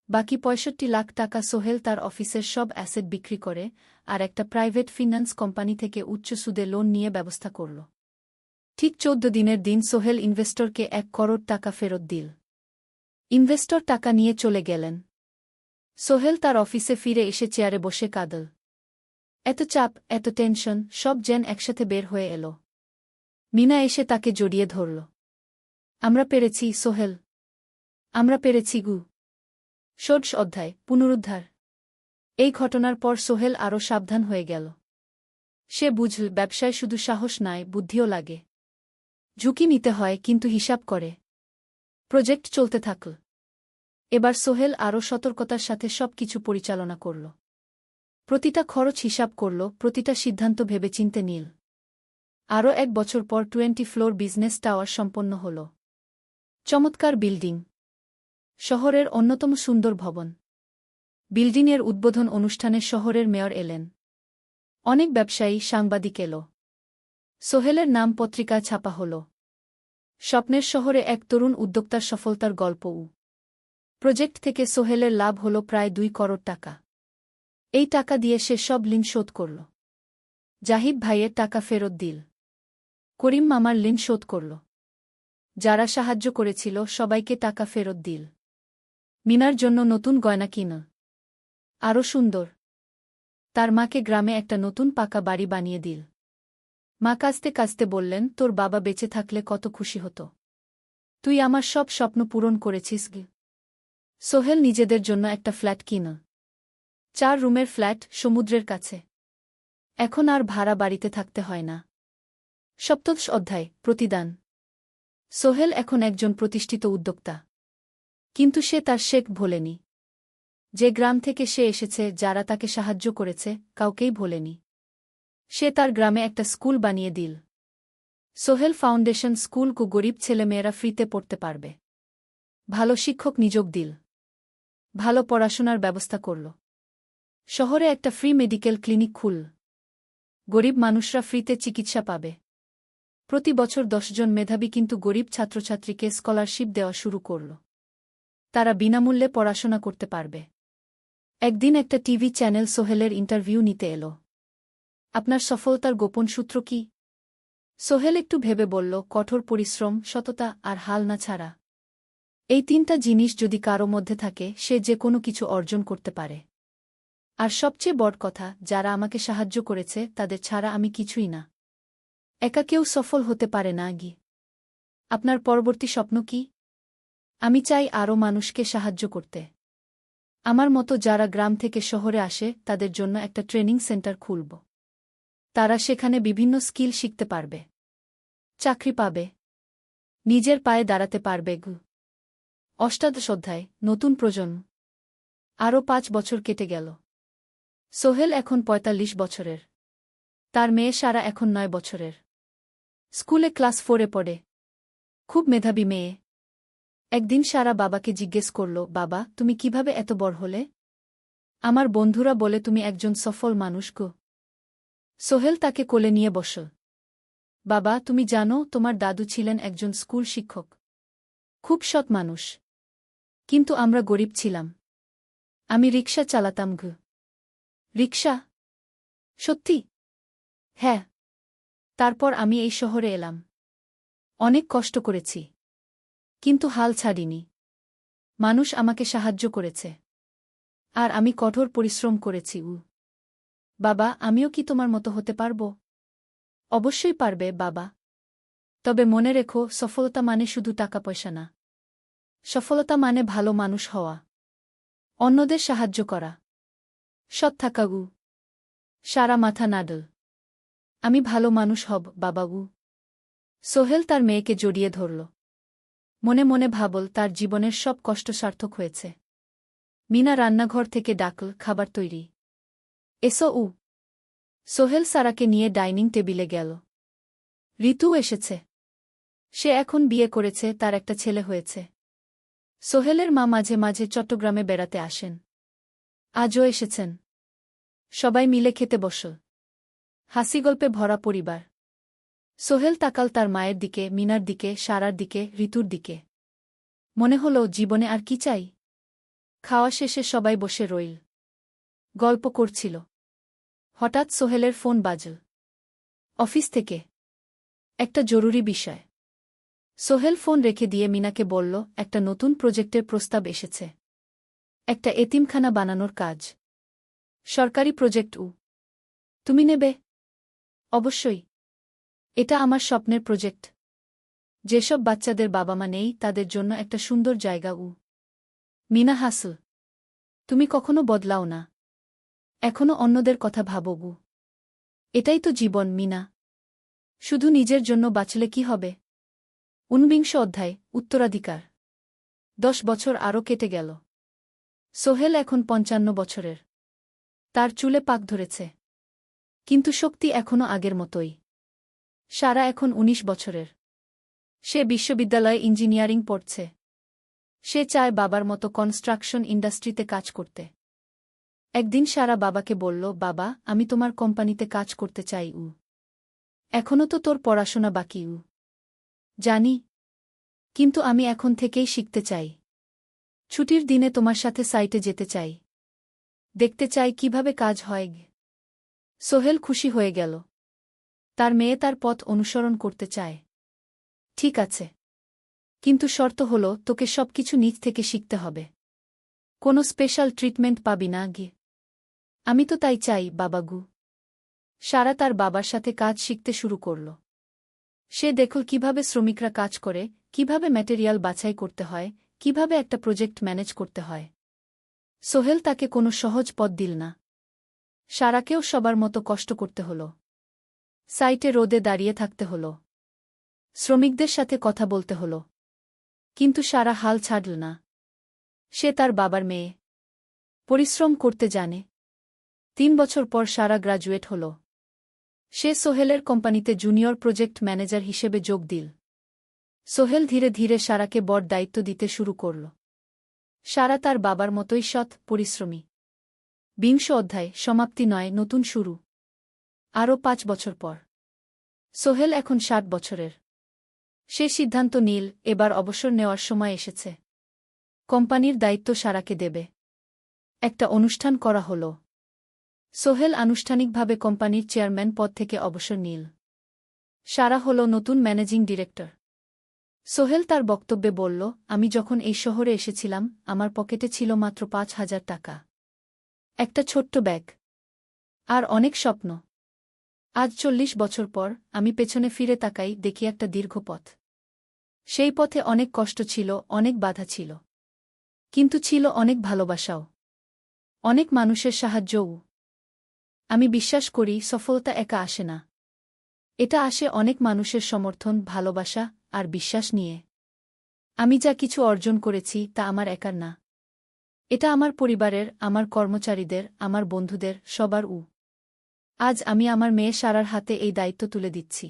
Speaker 1: বাকি ৬৫ লাখ টাকা সোহেল তার অফিসের সব অ্যাসেট বিক্রি করে আর একটা প্রাইভেট ফিন্যান্স কোম্পানি থেকে উচ্চ সুদে লোন নিয়ে ব্যবস্থা করল। ঠিক ১৪ দিনের দিন সোহেল ইনভেস্টরকে ১ করোড় টাকা ফেরত দিল। ইনভেস্টর টাকা নিয়ে চলে গেলেন। সোহেল তার অফিসে ফিরে এসে চেয়ারে বসে কাঁদল। এত চাপ, এত টেনশন, সব যেন একসাথে বের হয়ে এল। মিনা এসে তাকে জড়িয়ে ধরল। আমরা পেরেছি সোহেল, আমরা পেরেছি গু। ষোড়শ অধ্যায়, পুনরুদ্ধার। এই ঘটনার পর সোহেল আরও সাবধান হয়ে গেল। সে বুঝল ব্যবসায় শুধু সাহস নয়, বুদ্ধিও লাগে। ঝুঁকি নিতে হয়, কিন্তু হিসাব করে। প্রজেক্ট চলতে থাকল। এবার সোহেল আরও সতর্কতার সাথে সবকিছু পরিচালনা করল। প্রতিটা খরচ হিসাব করল, প্রতিটা সিদ্ধান্ত ভেবেচিন্তে নিল। আরও ১ বছর পর 20 ফ্লোর বিজনেস টাওয়ার সম্পন্ন হল। চমৎকার বিল্ডিং, শহরের অন্যতম সুন্দর ভবন। বিল্ডিংয়ের উদ্বোধন অনুষ্ঠানে শহরের মেয়র এলেন। অনেক ব্যবসায়ী, সাংবাদিক এল। সোহেলের নাম পত্রিকায় ছাপা হল। স্বপ্নের শহরে এক তরুণ উদ্যোক্তার সফলতার গল্পও। প্রজেক্ট থেকে সোহেলের লাভ হল প্রায় ২ করোড় টাকা। এই টাকা দিয়ে সে সব ঋণ শোধ করল। জাহিদ ভাইয়ের টাকা ফেরত দিল। করিম মামার ঋণ শোধ করল। যারা সাহায্য করেছিল সবাইকে টাকা ফেরত দিল। মিনার জন্য নতুন গয়না কিনল, আরও সুন্দর। তার মাকে গ্রামে একটা নতুন পাকা বাড়ি বানিয়ে দিল। মা কাঁদতে কাঁদতে বললেন, তোর বাবা বেঁচে থাকলে কত খুশি হতো। তুই আমার সব স্বপ্ন পূরণ করেছিস গে। সোহেল নিজেদের জন্য একটা ফ্ল্যাট কিনল। ৪ রুমের ফ্ল্যাট, সমুদ্রের কাছে। এখন আর ভাড়া বাড়িতে থাকতে হয় না। সপ্তদশ অধ্যায়, প্রতিদান। সোহেল এখন একজন প্রতিষ্ঠিত উদ্যোক্তা। কিন্তু সে তার শেখ ভোলেনি। যে গ্রাম থেকে সে এসেছে, যারা তাকে সাহায্য করেছে, কাউকেই ভোলেনি। সে তার গ্রামে একটা স্কুল বানিয়ে দিল। সোহেল ফাউন্ডেশন স্কুল কু গরিব ছেলেমেয়েরা ফ্রিতে পড়তে পারবে। ভালো শিক্ষক নিযোগ দিল। ভালো পড়াশোনার ব্যবস্থা করল। শহরে একটা ফ্রি মেডিকেল ক্লিনিক খুলল। গরিব মানুষরা ফ্রিতে চিকিৎসা পাবে। প্রতি বছর ১০ জন মেধাবী কিন্তু গরিব ছাত্রছাত্রীকে স্কলারশিপ দেওয়া শুরু করল। তারা বিনামূল্যে পড়াশোনা করতে পারবে। একদিন একটা টিভি চ্যানেল সোহেলের ইন্টারভিউ নিতে এল। আপনার সফলতার গোপন সূত্র কি? সোহেল একটু ভেবে বলল, কঠোর পরিশ্রম, সততা আর হাল না ছাড়া। এই ৩টা জিনিস যদি কারো মধ্যে থাকে, সে যে কোনো কিছু অর্জন করতে পারে। আর সবচেয়ে বড় কথা, যারা আমাকে সাহায্য করেছে তাদের ছাড়া আমি কিছুই না। একা কেউ সফল হতে পারে না গি। আপনার পরবর্তী স্বপ্ন কি? আমি চাই আরও মানুষকে সাহায্য করতে। আমার মতো যারা গ্রাম থেকে শহরে আসে তাদের জন্য একটা ট্রেনিং সেন্টার খুলব। তারা সেখানে বিভিন্ন স্কিল শিখতে পারবে, চাকরি পাবে, নিজের পায়ে দাঁড়াতে পারবে গু। অষ্টাদশ অধ্যায়, নতুন প্রজন্ম। আরও ৫ বছর কেটে গেল। সোহেল এখন ৪৫ বছরের। তার মেয়ে সারা এখন ৯ বছরের। স্কুলে ক্লাস 4-এ পড়ে। খুব মেধাবী মেয়ে। একদিন সারা বাবাকে জিজ্ঞেস করল, বাবা, তুমি কিভাবে এত বড় হলে? আমার বন্ধুরা বলে তুমি একজন সফল মানুষ গো। সোহেল তাকে কোলে নিয়ে বসল। বাবা, তুমি জানো তোমার দাদু ছিলেন একজন স্কুল শিক্ষক। খুব সৎ মানুষ। কিন্তু আমরা গরিব ছিলাম। আমি রিকশা চালাতাম গো। রিকশা? সত্যি? হ্যাঁ। তারপর আমি এই শহরে এলাম। অনেক কষ্ট করেছি। কিন্তু হাল ছাড়িনি। মানুষ আমাকে সাহায্য করেছে। আর আমি কঠোর পরিশ্রম করেছি। বাবা, আমিও কি তোমার মতো হতে পারব? অবশ্যই পারবে বাবা। তবে মনে রেখো, সফলতা মানে শুধু টাকা পয়সা না। সফলতা মানে ভালো মানুষ হওয়া, অন্যদের সাহায্য করা, সৎ থাকা গু। সারা মাথা নাডল। আমি ভালো মানুষ হব বাবাগু। সোহেল তার মেয়েকে জড়িয়ে ধরল। মনে মনে ভাবল, তার জীবনের সব কষ্ট সার্থক হয়েছে। মিনা রান্নাঘর থেকে ডাকল, খাবার তৈরি। এসো। সোহেল সারাকে নিয়ে ডাইনিং টেবিলে গেল। ঋতু এসেছে। সে এখন বিয়ে করেছে, তার একটা ছেলে হয়েছে। সোহেলের মা মাঝে মাঝে চট্টগ্রামে বেড়াতে আসেন। আজও এসেছেন। সবাই মিলে খেতে বসল। হাসিগল্পে ভরা পরিবার। সোহেল তাকাল তার মায়ের দিকে, মিনার দিকে, সারার দিকে, ঋতুর দিকে। মনে হল, জীবনে আর কি চাই? খাওয়া শেষে সবাই বসে রইল। গল্প করছিল। হঠাৎ সোহেলের ফোন বাজল। অফিস থেকে। একটা জরুরি বিষয়। সোহেল ফোন রেখে দিয়ে মিনাকে বলল, একটা নতুন প্রজেক্টের প্রস্তাব এসেছে। একটা এতিমখানা বানানোর কাজ। সরকারি প্রজেক্ট। তুমি নেবে? অবশ্যই। এটা আমার স্বপ্নের প্রজেক্ট। যেসব বাচ্চাদের বাবা মা নেই তাদের জন্য একটা সুন্দর জায়গা। মিনা হাসল। তুমি কখনো বদলাও না। এখনো অন্যদের কথা ভাবো। এটাই তো জীবন মিনা। শুধু নিজের জন্য বাঁচলে কি হবে? 49 অধ্যায়, উত্তরাধিকার। 10 বছর আরও কেটে গেল। সোহেল এখন 55 বছরের। তার চুলে পাক ধরেছে। কিন্তু শক্তি এখনও আগের মতোই। সারা এখন 19 বছরের। সে বিশ্ববিদ্যালয়ে ইঞ্জিনিয়ারিং পড়ছে। সে চায় বাবার মতো কনস্ট্রাকশন ইন্ডাস্ট্রিতে কাজ করতে। একদিন সারা বাবাকে বলল, বাবা, আমি তোমার কোম্পানিতে কাজ করতে চাই। এখনও তো তোর পড়াশোনা বাকি। জানি। কিন্তু আমি এখন থেকেই শিখতে চাই। ছুটির দিনে তোমার সাথে সাইটে যেতে চাই। দেখতে চাই কিভাবে কাজ হয়। সোহেল খুশি হয়ে গেল। তার মেয়ে তার পথ অনুসরণ করতে চায়। ঠিক আছে। কিন্তু শর্ত হল, তোকে সবকিছু নিজ থেকে শিখতে হবে। কোনো স্পেশাল ট্রিটমেন্ট পাবি না। আমি তো তাই চাই, বাবাগু। সারা তার বাবার সাথে কাজ শিখতে শুরু করল। সে দেখল কিভাবে শ্রমিকরা কাজ করে, কিভাবে ম্যাটেরিয়াল বাছাই করতে হয়, কিভাবে একটা প্রজেক্ট ম্যানেজ করতে হয়। সোহেল তাকে কোনো সহজ পথ দিল না। সারাকেও সবার মতো কষ্ট করতে হল। সাইটে রোদে দাঁড়িয়ে থাকতে হল। শ্রমিকদের সাথে কথা বলতে হল। কিন্তু সারা হাল ছাড়ল না। সে তার বাবার মেয়ে। পরিশ্রম করতে জানে। 3 বছর পর সারা গ্রাজুয়েট হল। সে সোহেলের কোম্পানিতে জুনিয়র প্রজেক্ট ম্যানেজার হিসেবে যোগ দিল। সোহেল ধীরে ধীরে সারাকে বড় দায়িত্ব দিতে শুরু করল। সারা তার বাবার মতোই সৎ, পরিশ্রমী। 20 অধ্যায়, সমাপ্তি নয়, নতুন শুরু। আরও 5 বছর পর। সোহেল এখন 60 বছরের। সে সিদ্ধান্ত নিল, এবার অবসর নেওয়ার সময় এসেছে। কোম্পানির দায়িত্ব সারাকে দেবে। একটা অনুষ্ঠান করা হল। সোহেল আনুষ্ঠানিকভাবে কোম্পানির চেয়ারম্যান পদ থেকে অবসর নিল। সারা হল নতুন ম্যানেজিং ডিরেক্টর। সোহেল তার বক্তব্যে বলল, আমি যখন এই শহরে এসেছিলাম আমার পকেটে ছিল মাত্র 5,000 টাকা। একটা ছোট্ট ব্যাগ। আর অনেক স্বপ্ন। আজ 40 বছর পর আমি পেছনে ফিরে তাকাই, দেখি একটা দীর্ঘ পথ। সেই পথে অনেক কষ্ট ছিল, অনেক বাধা ছিল। কিন্তু ছিল অনেক ভালোবাসাও। অনেক মানুষের সাহায্যও। আমি বিশ্বাস করি, সফলতা একা আসে না। এটা আসে অনেক মানুষের সমর্থন, ভালোবাসা আর বিশ্বাস নিয়ে। আমি যা কিছু অর্জন করেছি তা আমার একার না। এটা আমার পরিবারের, আমার কর্মচারীদের, আমার বন্ধুদের, সবার। আজ আমি আমার মেয়ে সারার হাতে এই দায়িত্ব তুলে দিচ্ছি।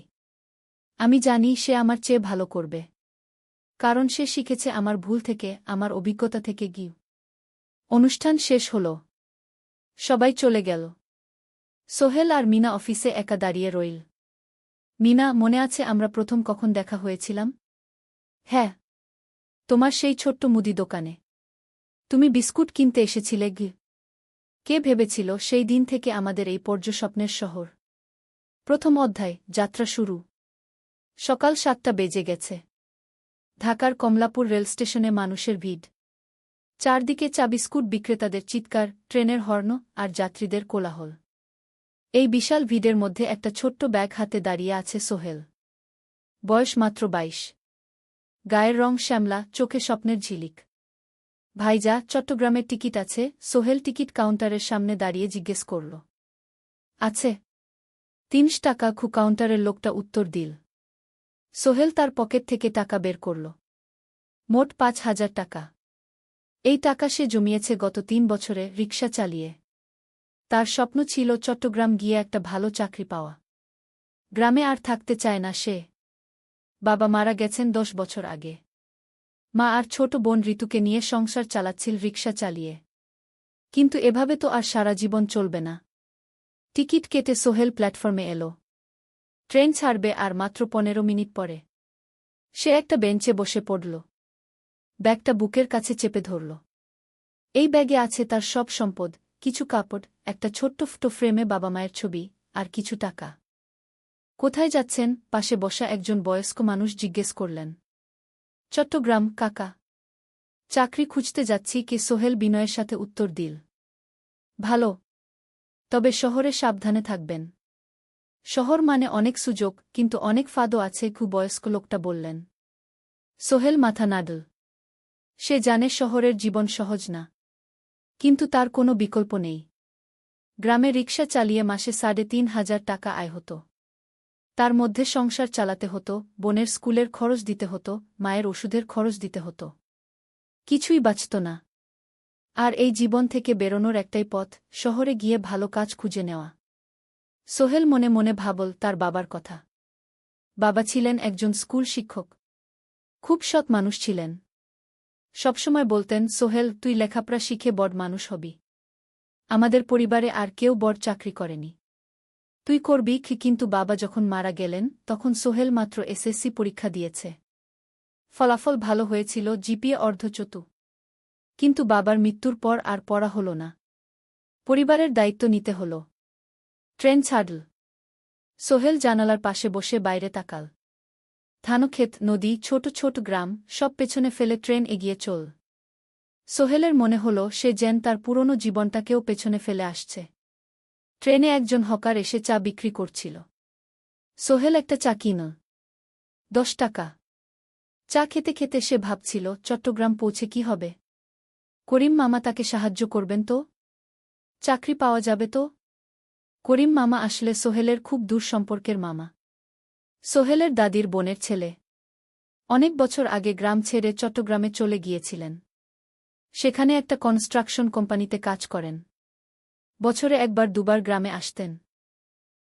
Speaker 1: আমি জানি সে আমার চেয়ে ভালো করবে। কারণ সে শিখেছে আমার ভুল থেকে, আমার অভিজ্ঞতা থেকে। অনুষ্ঠান শেষ হল। সবাই চলে গেল। সোহেল আর মিনা অফিসে একা দাঁড়িয়ে রইল। মিনা, মনে আছে আমরা প্রথম কখন দেখা হয়েছিলাম? হ্যাঁ। তোমার সেই ছোট্ট মুদি দোকানে। তুমি বিস্কুট কিনতে এসেছিলে। কে ভেবেছিল সেই দিন থেকে আমাদের এই পর্যস্বপ্নের শহর। প্রথম অধ্যায়, যাত্রা শুরু। সকাল 7টা বেজে গেছে। ঢাকার কমলাপুর রেলস্টেশনে মানুষের ভিড়। চারদিকে চা বিস্কুট বিক্রেতাদের চিৎকার, ট্রেনের হর্ন আর যাত্রীদের কোলাহল। এই বিশাল ভিড়ের মধ্যে একটা ছোট্ট ব্যাগ হাতে দাঁড়িয়ে আছে সোহেল। বয়স মাত্র 22। গায়ের রং শ্যামলা, চোখে স্বপ্নের ঝিলিক। ভাইজা, চট্টগ্রামের টিকিট আছে? সোহেল টিকিট কাউন্টারের সামনে দাঁড়িয়ে জিজ্ঞেস করল। আছে। 3 টাকা। কাউন্টারের লোকটা উত্তর দিল। সোহেল তার পকেট থেকে টাকা বের করল। মোট 5,000 টাকা। এই টাকা সে জমিয়েছে গত 3 বছরে রিকশা চালিয়ে। তার স্বপ্ন ছিল চট্টগ্রাম গিয়ে একটা ভালো চাকরি পাওয়া। গ্রামে আর থাকতে চায় না সে। বাবা মারা গেছেন 10 বছর আগে। মা আর ছোট বোন ঋতুকে নিয়ে সংসার চালাচ্ছিল রিকশা চালিয়ে। কিন্তু এভাবে তো আর সারা জীবন চলবে না। টিকিট কেটে সোহেল প্ল্যাটফর্মে এল। ট্রেন ছাড়বে আর মাত্র 15 মিনিট পরে। সে একটা বেঞ্চে বসে পড়ল। ব্যাগটা বুকের কাছে চেপে ধরল। এই ব্যাগে আছে তার সব সম্পদ, কিছু কাপড়, একটা ছোট্ট ফটো ফ্রেমে বাবা মায়ের ছবি, আর কিছু টাকা। কোথায় যাচ্ছেন? পাশে বসা একজন বয়স্ক মানুষ জিজ্ঞেস করলেন। চট্টগ্রাম, কাকা। চাকরি খুঁজতে যাচ্ছি, কে সোহেল বিনয়ের সাথে উত্তর দিল। ভালো। তবে শহরে সাবধানে থাকবেন। শহর মানে অনেক সুযোগ, কিন্তু অনেক ফাঁদও আছে, বয়স্ক লোকটা বললেন। সোহেল মাথা নাড়ল। সে জানে শহরের জীবন সহজ না। কিন্তু তার কোনো বিকল্প নেই। গ্রামে রিকশা চালিয়ে মাসে ৩,৫০০ টাকা আয় হতো। তার মধ্যে সংসার চালাতে হতো, বোনের স্কুলের খরচ দিতে হতো, মায়ের ওষুধের খরচ দিতে হতো। কিছুই বাঁচত না। আর এই জীবন থেকে বেরোনোর একটাই পথ, শহরে গিয়ে ভালো কাজ খুঁজে নেওয়া। সোহেল মনে মনে ভাবল তার বাবার কথা। বাবা ছিলেন একজন স্কুল শিক্ষক। খুব সৎ মানুষ ছিলেন। সবসময় বলতেন, সোহেল, তুই লেখাপড়া শিখে বড় মানুষ হবি। আমাদের পরিবারে আর কেউ বড় চাকরি করেনি। তুই করবি। কিন্তু বাবা যখন মারা গেলেন, তখন সোহেল মাত্র এসএসসি পরীক্ষা দিয়েছে। ফলাফল ভালো হয়েছিল, জিপিএ অর্ধচতু। কিন্তু বাবার মৃত্যুর পর আর পড়া হল না। পরিবারের দায়িত্ব নিতে হল। ট্রেন ছাড়ল। সোহেল জানালার পাশে বসে বাইরে তাকাল। ধানক্ষেত, নদী, ছোট ছোট গ্রাম, সব পেছনে ফেলে ট্রেন এগিয়ে চল। সোহেলের মনে হল সে যেন তার পুরনো জীবনটাকেও পেছনে ফেলে আসছে। ট্রেনে একজন হকার এসে চা বিক্রি করছিল। সোহেল একটা চা কিনল। ১০ টাকা। চা খেতে খেতে সে ভাবছিল, চট্টগ্রাম পৌঁছে কি হবে? করিম মামা তাকে সাহায্য করবেন তো? চাকরি পাওয়া যাবে তো? করিম মামা আসলে সোহেলের খুব দূর সম্পর্কের মামা। সোহেলের দাদির বোনের ছেলে। অনেক বছর আগে গ্রাম ছেড়ে চট্টগ্রামে চলে গিয়েছিলেন। সেখানে একটা কনস্ট্রাকশন কোম্পানিতে কাজ করেন। বছরে একবার দুবার গ্রামে আসতেন।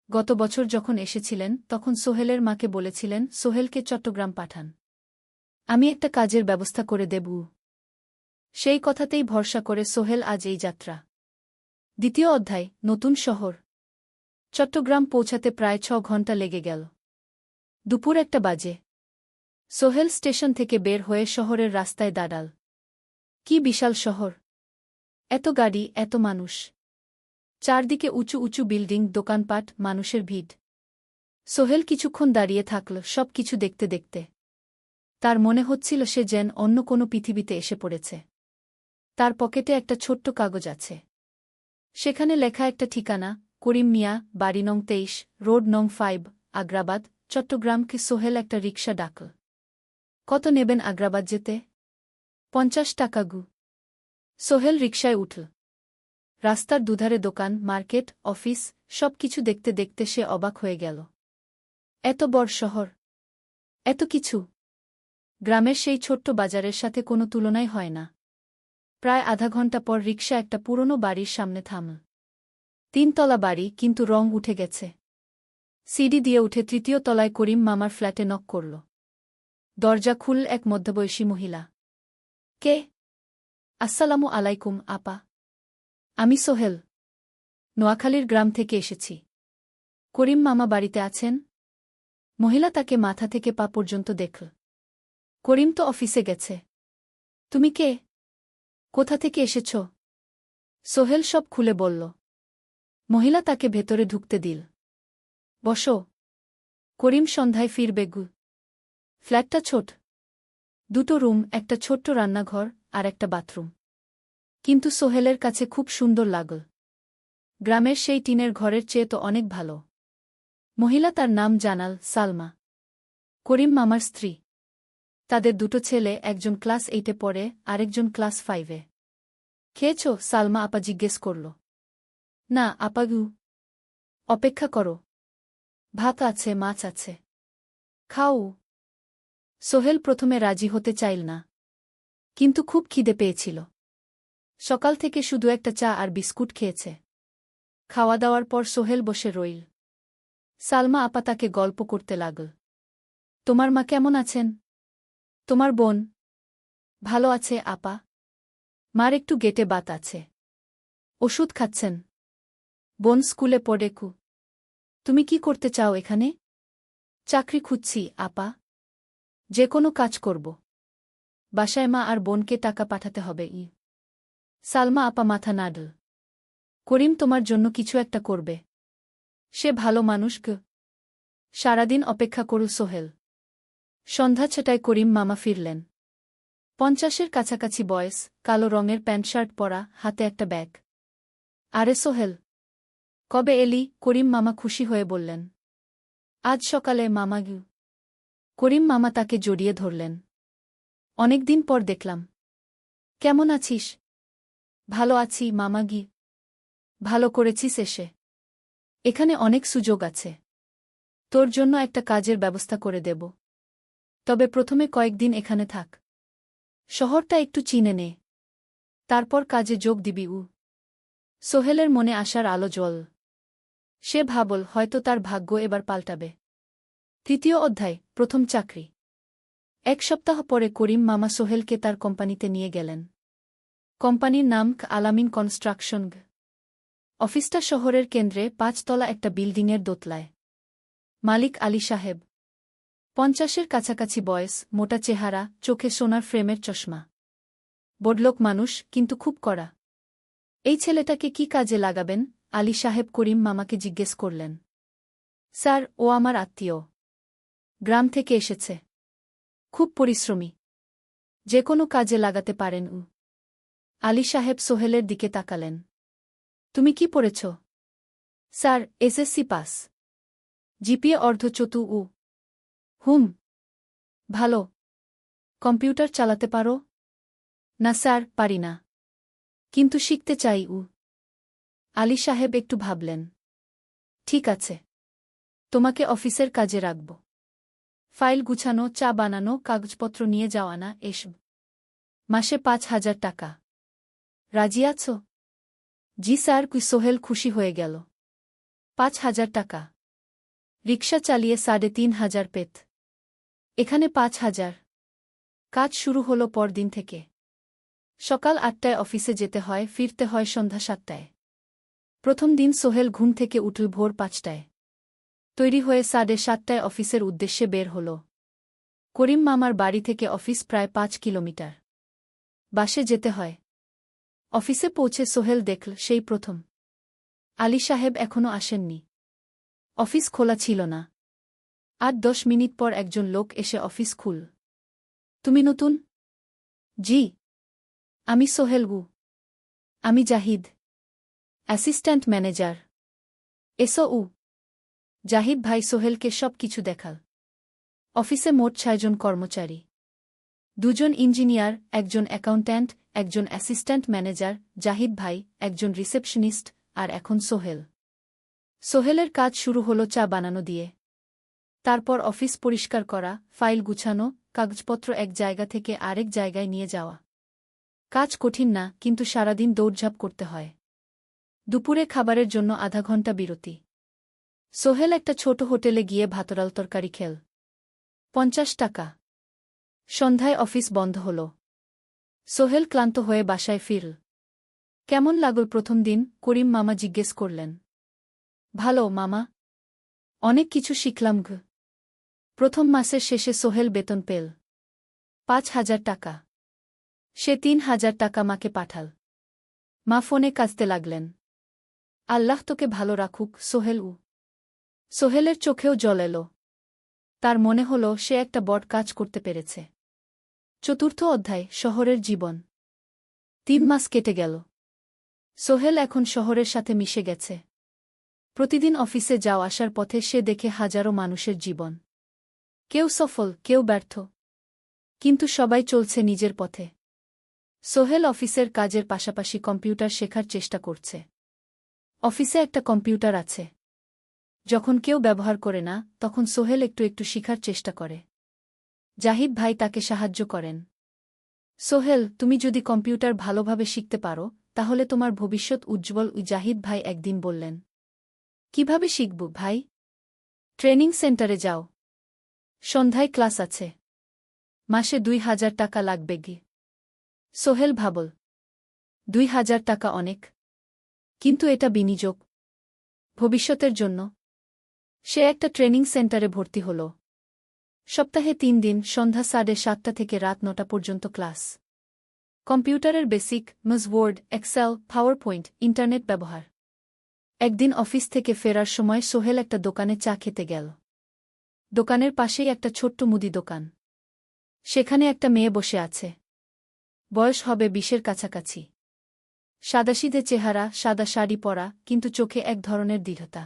Speaker 1: গত বছর যখন এসেছিলেন, তখন সোহেলের মাকে বলেছিলেন সোহেলকে চট্টগ্রাম পাঠান। আমি একটা কাজের ব্যবস্থা করে দেব। সেই কথাতেই ভরসা করে সোহেল আজ এই যাত্রা। দ্বিতীয় অধ্যায়, নতুন শহর। চট্টগ্রাম পৌঁছাতে প্রায় ৬ ঘণ্টা লেগে গেল। দুপুর ১টা বাজে। সোহেল স্টেশন থেকে বের হয়ে শহরের রাস্তায় দাঁড়াল। কি বিশাল শহর! এত গাড়ি, এত মানুষ। চারদিকে উঁচু উঁচু বিল্ডিং, দোকানপাট, মানুষের ভিড়। সোহেল কিছুক্ষণ দাঁড়িয়ে থাকল, সব কিছু দেখতে দেখতে। তার মনে হচ্ছিল সে যেন অন্য কোনো পৃথিবীতে এসে পড়েছে। তার পকেটে একটা ছোট্ট কাগজ আছে। সেখানে লেখা একটা ঠিকানা, করিম মিয়া, বাড়ি নং ২৩, রোড নং ৫, আগ্রাবাদ, চট্টগ্রামকে। সোহেল একটা রিকশা ডাকল। কত নেবেন আগ্রাবাদ যেতে? ৫০ টাকা গু। সোহেল রিকশায় উঠল। রাস্তার দুধারে দোকান, মার্কেট, অফিস, সব কিছু দেখতে দেখতে সে অবাক হয়ে গেল। এত বড় শহর! এত কিছু! গ্রামের সেই ছোট্ট বাজারের সাথে কোনো তুলনাই হয় না। প্রায় আধা ঘণ্টা পর রিকশা একটা পুরনো বাড়ির সামনে থামল। ৩ তলা বাড়ি, কিন্তু রং উঠে গেছে। সিঁড়ি দিয়ে উঠে ৩য় তলায় করিম মামার ফ্ল্যাটে নক করল। দরজা খুলল এক মধ্যবয়সী মহিলা। কে? আসসালামু আলাইকুম, আপা। আমি সোহেল। নোয়াখালীর গ্রাম থেকে এসেছি। করিম মামা বাড়িতে আছেন? মহিলা তাকে মাথা থেকে পা পর্যন্ত দেখল। করিম তো অফিসে গেছে। তুমি কে? কোথা থেকে এসেছ? সোহেল সব খুলে বলল। মহিলা তাকে ভেতরে ঢুকতে দিল। বসো। করিম সন্ধ্যায় ফিরবে গু। ফ্ল্যাটটা ছোট। ২টো রুম, একটা ছোট্ট রান্নাঘর, আর একটা বাথরুম। কিন্তু সোহেলের কাছে খুব সুন্দর লাগল। গ্রামের সেই টিনের ঘরের চেয়ে তো অনেক ভালো। মহিলা তার নাম জানাল, সালমা। করিম মামার স্ত্রী। তাদের ২টো ছেলে, একজন ক্লাস 8-এ পড়ে, আরেকজন ক্লাস 5-এ। খেয়েছ? সালমা আপা জিজ্ঞেস করল। না আপা গু। অপেক্ষা করো। ভাত আছে, মাছ আছে। খাও। সোহেল প্রথমে রাজি হতে চাইল না। কিন্তু খুব খিদে পেয়েছিল। সকাল থেকে শুধু একটা চা আর বিস্কুট খেয়েছে। খাওয়া দাওয়ার পর সোহেল বসে রইল। সালমা আপা তাকে গল্প করতে লাগল। তোমার মা কেমন আছেন? তোমার বোন? ভালো আছে আপা। মার একটু গেটে বাত আছে। ওষুধ খাচ্ছেন। বোন স্কুলে পড়ে কু। তুমি কি করতে চাও এখানে? চাকরি খুঁজছি আপা। যে কোনো কাজ করব। বাসায় মা আর বোনকে টাকা পাঠাতে হবে। সালমা আপা মাথা নাড়ল। করিম তোমার জন্য কিছু একটা করবে। সে ভালো মানুষ গ। সারাদিন অপেক্ষা করু সোহেল। সন্ধ্যা 6টায় করিম মামা ফিরলেন। 50-এর কাছাকাছি বয়স, কালো রঙের প্যান্ট শার্ট পরা, হাতে একটা ব্যাগ। আরে সোহেল, কবে এলি? করিম মামা খুশি হয়ে বললেন। আজ সকালে মামা গু। করিম মামা তাকে জড়িয়ে ধরলেন। অনেকদিন পর দেখলাম। কেমন আছিস? ভালো আছি মামা গি। ভালো করেছিস এসে। এখানে অনেক সুযোগ আছে। তোর জন্য একটা কাজের ব্যবস্থা করে দেব। তবে প্রথমে কয়েকদিন এখানে থাক। শহরটা একটু চিনে নে। তারপর কাজে যোগ দিবি। সোহেলের মনে আসার আলো জ্বল। সে ভাবল হয়তো তার ভাগ্য এবার পাল্টাবে। 3য় অধ্যায়, প্রথম চাকরি। 1 সপ্তাহ পরে করিম মামা সোহেলকে তার কোম্পানিতে নিয়ে গেলেন। কোম্পানির নাম আলামিন কনস্ট্রাকশন। অফিসটা শহরের কেন্দ্রে 5 তলা একটা বিল্ডিংয়ের দোতলায়। মালিক আলী সাহেব। 50-এর কাছাকাছি বয়স, মোটা চেহারা, চোখে সোনার ফ্রেমের চশমা। বড়লোক মানুষ, কিন্তু খুব কড়া। এই ছেলেটাকে কি কাজে লাগাবেন? আলী সাহেব করিম মামাকে জিজ্ঞেস করলেন। স্যার, ও আমার আত্মীয়। গ্রাম থেকে এসেছে। খুব পরিশ্রমী। যে কোনো কাজে লাগাতে পারেন। আলী সাহেব সোহেলের দিকে তাকালেন। তুমি কি পড়েছ? Sir, SSC pass. জিপিএ অর্ধচতু। হুম। ভালো। কম্পিউটার চালাতে পারো? না স্যার, পারি না। কিন্তু শিখতে চাই। আলী সাহেব একটু ভাবলেন। ঠিক আছে। তোমাকে অফিসের কাজে রাখব। ফাইল গুছানো, চা বানানো, কাগজপত্র নিয়ে যাওয়া, না এসব। মাসে 5,000 টাকা। রাজি আছো? জি স্যার। সোহেল খুশি হয়ে গেল। 5,000 টাকা। রিকশা চালিয়ে 3,500 পেত। এখানে 5,000। কাজ শুরু হলো পরদিন থেকে। সকাল 8টায় অফিসে যেতে হয়, ফিরতে হয় সন্ধ্যা 7টায়। প্রথম দিন সোহেল ঘুম থেকে উঠল ভোর 5টায়। তৈরি হয়ে 7:30টায় অফিসের উদ্দেশ্যে বের হল। করিম মামার বাড়ি থেকে অফিস প্রায় 5 কিলোমিটার। বাসে যেতে হয়। অফিসে পৌঁছে সোহেল দেখল সেই প্রথম আলী সাহেব এখনো আসেননি। অফিস খোলা ছিল না। 8-10 মিনিট পর একজন লোক এসে অফিস খুল। তুমি নতুন? জি। আমি সোহেল। আমি জাহিদ, অ্যাসিস্ট্যান্ট ম্যানেজার। এসো। জাহিদ ভাই সোহেলকে সব কিছু দেখাল। অফিসে মোট 6 জন কর্মচারী। 2 জন ইঞ্জিনিয়ার, একজন অ্যাকাউন্ট্যান্ট, একজন অ্যাসিস্ট্যান্ট ম্যানেজার, জাহিদ ভাই, একজন রিসেপশনিস্ট, আর এখন সোহেল। সোহেলের কাজ শুরু হলো চা বানানো দিয়ে। তারপর অফিস পরিষ্কার করা, ফাইল গুছানো, কাগজপত্র এক জায়গা থেকে আরেক জায়গায় নিয়ে যাওয়া। কাজ কঠিন না, কিন্তু সারাদিন দৌড়ঝাঁপ করতে হয়। দুপুরে খাবারের জন্য আধা ঘন্টা বিরতি। সোহেল একটা ছোট হোটেলে গিয়ে ভাতরাল তরকারি খেল। 50 টাকা। সন্ধ্যায় অফিস বন্ধ হল। সোহেল ক্লান্ত হয়ে বাসায় ফিরল। কেমন লাগল প্রথম দিন? করিম মামা জিজ্ঞেস করলেন। ভালো মামা। অনেক কিছু শিখলাম। প্রথম মাসের শেষে সোহেল বেতন পেল 5,000 টাকা। সে 3,000 টাকা মাকে পাঠাল। মা ফোনে কাঁদতে লাগলেন। আল্লাহ তোকে ভালো রাখুক সোহেল। সোহেলের চোখেও জল এলো। তার মনে হল সে একটা বড় কাজ করতে পেরেছে। 4র্থ অধ্যায়, শহরের জীবন। 3 মাস কেটে গেল। সোহেল এখন শহরের সাথে মিশে গেছে। প্রতিদিন অফিসে যাও আসার পথে সে দেখে হাজারো মানুষের জীবন। কেউ সফল, কেউ ব্যর্থ। কিন্তু সবাই চলছে নিজের পথে। সোহেল অফিসের কাজের পাশাপাশি কম্পিউটার শেখার চেষ্টা করছে। অফিসে একটা কম্পিউটার আছে। যখন কেউ ব্যবহার করে না, তখন সোহেল একটু একটু শিখার চেষ্টা করে। জাহিদ ভাই তাকে সাহায্য করেন। সোহেল, তুমি যদি কম্পিউটার ভালোভাবে শিখতে পারো, তাহলে তোমার ভবিষ্যৎ উজ্জ্বল। জাহিদ ভাই একদিন বললেন। কিভাবে শিখব ভাই? ট্রেনিং সেন্টারে যাও। সন্ধ্যায় ক্লাস আছে। মাসে 2,000 টাকা লাগবে গি। সোহেল ভাবল। 2,000 টাকা অনেক। কিন্তু এটা বিনিয়োগ। ভবিষ্যতের জন্য। সে একটা ট্রেনিং সেন্টারে ভর্তি হল। সপ্তাহে 3 দিন, সন্ধ্যা 7:30 থেকে রাত 9টা পর্যন্ত ক্লাস। কম্পিউটারের basic MS word, excel, PowerPoint, internet ব্যবহার। একদিন অফিস থেকে ফেরার সময় সোহেল একটা দোকানে চা খেতে গেল। দোকানের পাশেই একটা ছোট্ট মুদি দোকান। সেখানে একটা মেয়ে বসে আছে। বয়স হবে 20-এর কাছাকাছি। সাদাসিধে চেহারা, সাদা শাড়ি পরা, কিন্তু চোখে এক ধরনের দৃঢ়তা।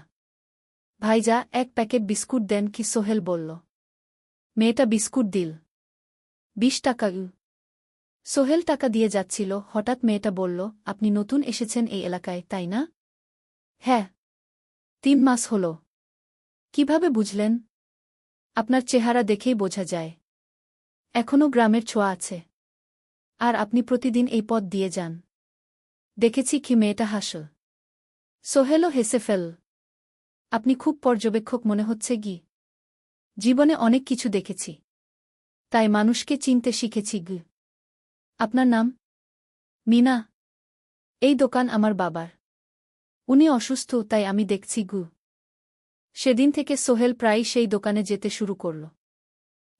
Speaker 1: ভাইজা, এক প্যাকেট বিস্কুট দেন কি? সোহেল বলল। মেয়েটা বিস্কুট দিল। 20 টাকা। সোহেল টাকা দিয়ে যাচ্ছিল, হঠাৎ মেয়েটা বলল, আপনি নতুন এসেছেন এই এলাকায়, তাই না? হ্যাঁ। 3 মাস হল। কিভাবে বুঝলেন? আপনার চেহারা দেখেই বোঝা যায়। এখনও গ্রামের ছোঁয়া আছে। আর আপনি প্রতিদিন এই পথ দিয়ে যান। দেখেছি কি? মেয়েটা হাসল। সোহেলও হেসে ফেল। আপনি খুব পর্যবেক্ষক মনে হচ্ছে গি। জীবনে অনেক কিছু দেখেছি। তাই মানুষকে চিনতে শিখেছি গি। আপনার নাম? মিনা। এই দোকান আমার বাবার। উনি অসুস্থ, তাই আমি দেখছি গু। সেদিন থেকে সোহেল প্রায়ই সেই দোকানে যেতে শুরু করল।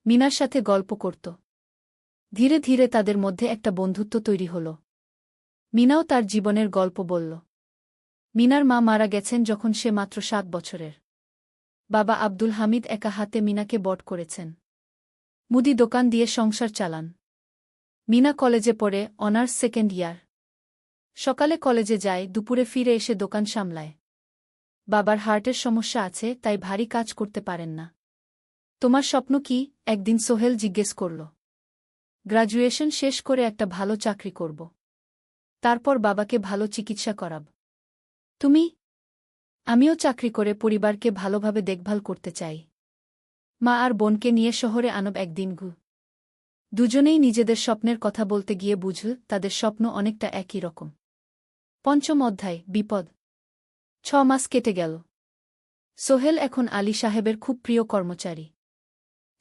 Speaker 1: মিনার সাথে গল্প করত। ধীরে ধীরে তাদের মধ্যে একটা বন্ধুত্ব তৈরি হল। মিনাও তার জীবনের গল্প বলল। মিনার মা মারা গেছেন যখন সে মাত্র 7 বছরের। বাবা আব্দুল হামিদ একা হাতে মিনাকে বড় করেছেন। মুদি দোকান দিয়ে সংসার চালান। মিনা কলেজে পড়ে, অনার্স 2nd ইয়ার। সকালে কলেজে যায়, দুপুরে ফিরে এসে দোকান সামলায়। বাবার হার্টের সমস্যা আছে, তাই ভারী কাজ করতে পারেন না। তোমার স্বপ্ন কি? একদিন সোহেল জিজ্ঞেস করল। গ্র্যাজুয়েশন শেষ করে একটা ভালো চাকরি করব। তারপর বাবাকে ভালো চিকিৎসা করাব। তুমি? আমিও চাকরি করে পরিবারকে ভালোভাবে দেখভাল করতে চাই। মা আর বোনকে নিয়ে শহরে আনব একদিন গু। দুজনেই নিজেদের স্বপ্নের কথা বলতে গিয়ে বুঝল তাদের স্বপ্ন অনেকটা একই রকম। 5ম অধ্যায়, বিপদ। 6 মাস কেটে গেল। সোহেল এখন আলী সাহেবের খুব প্রিয় কর্মচারী।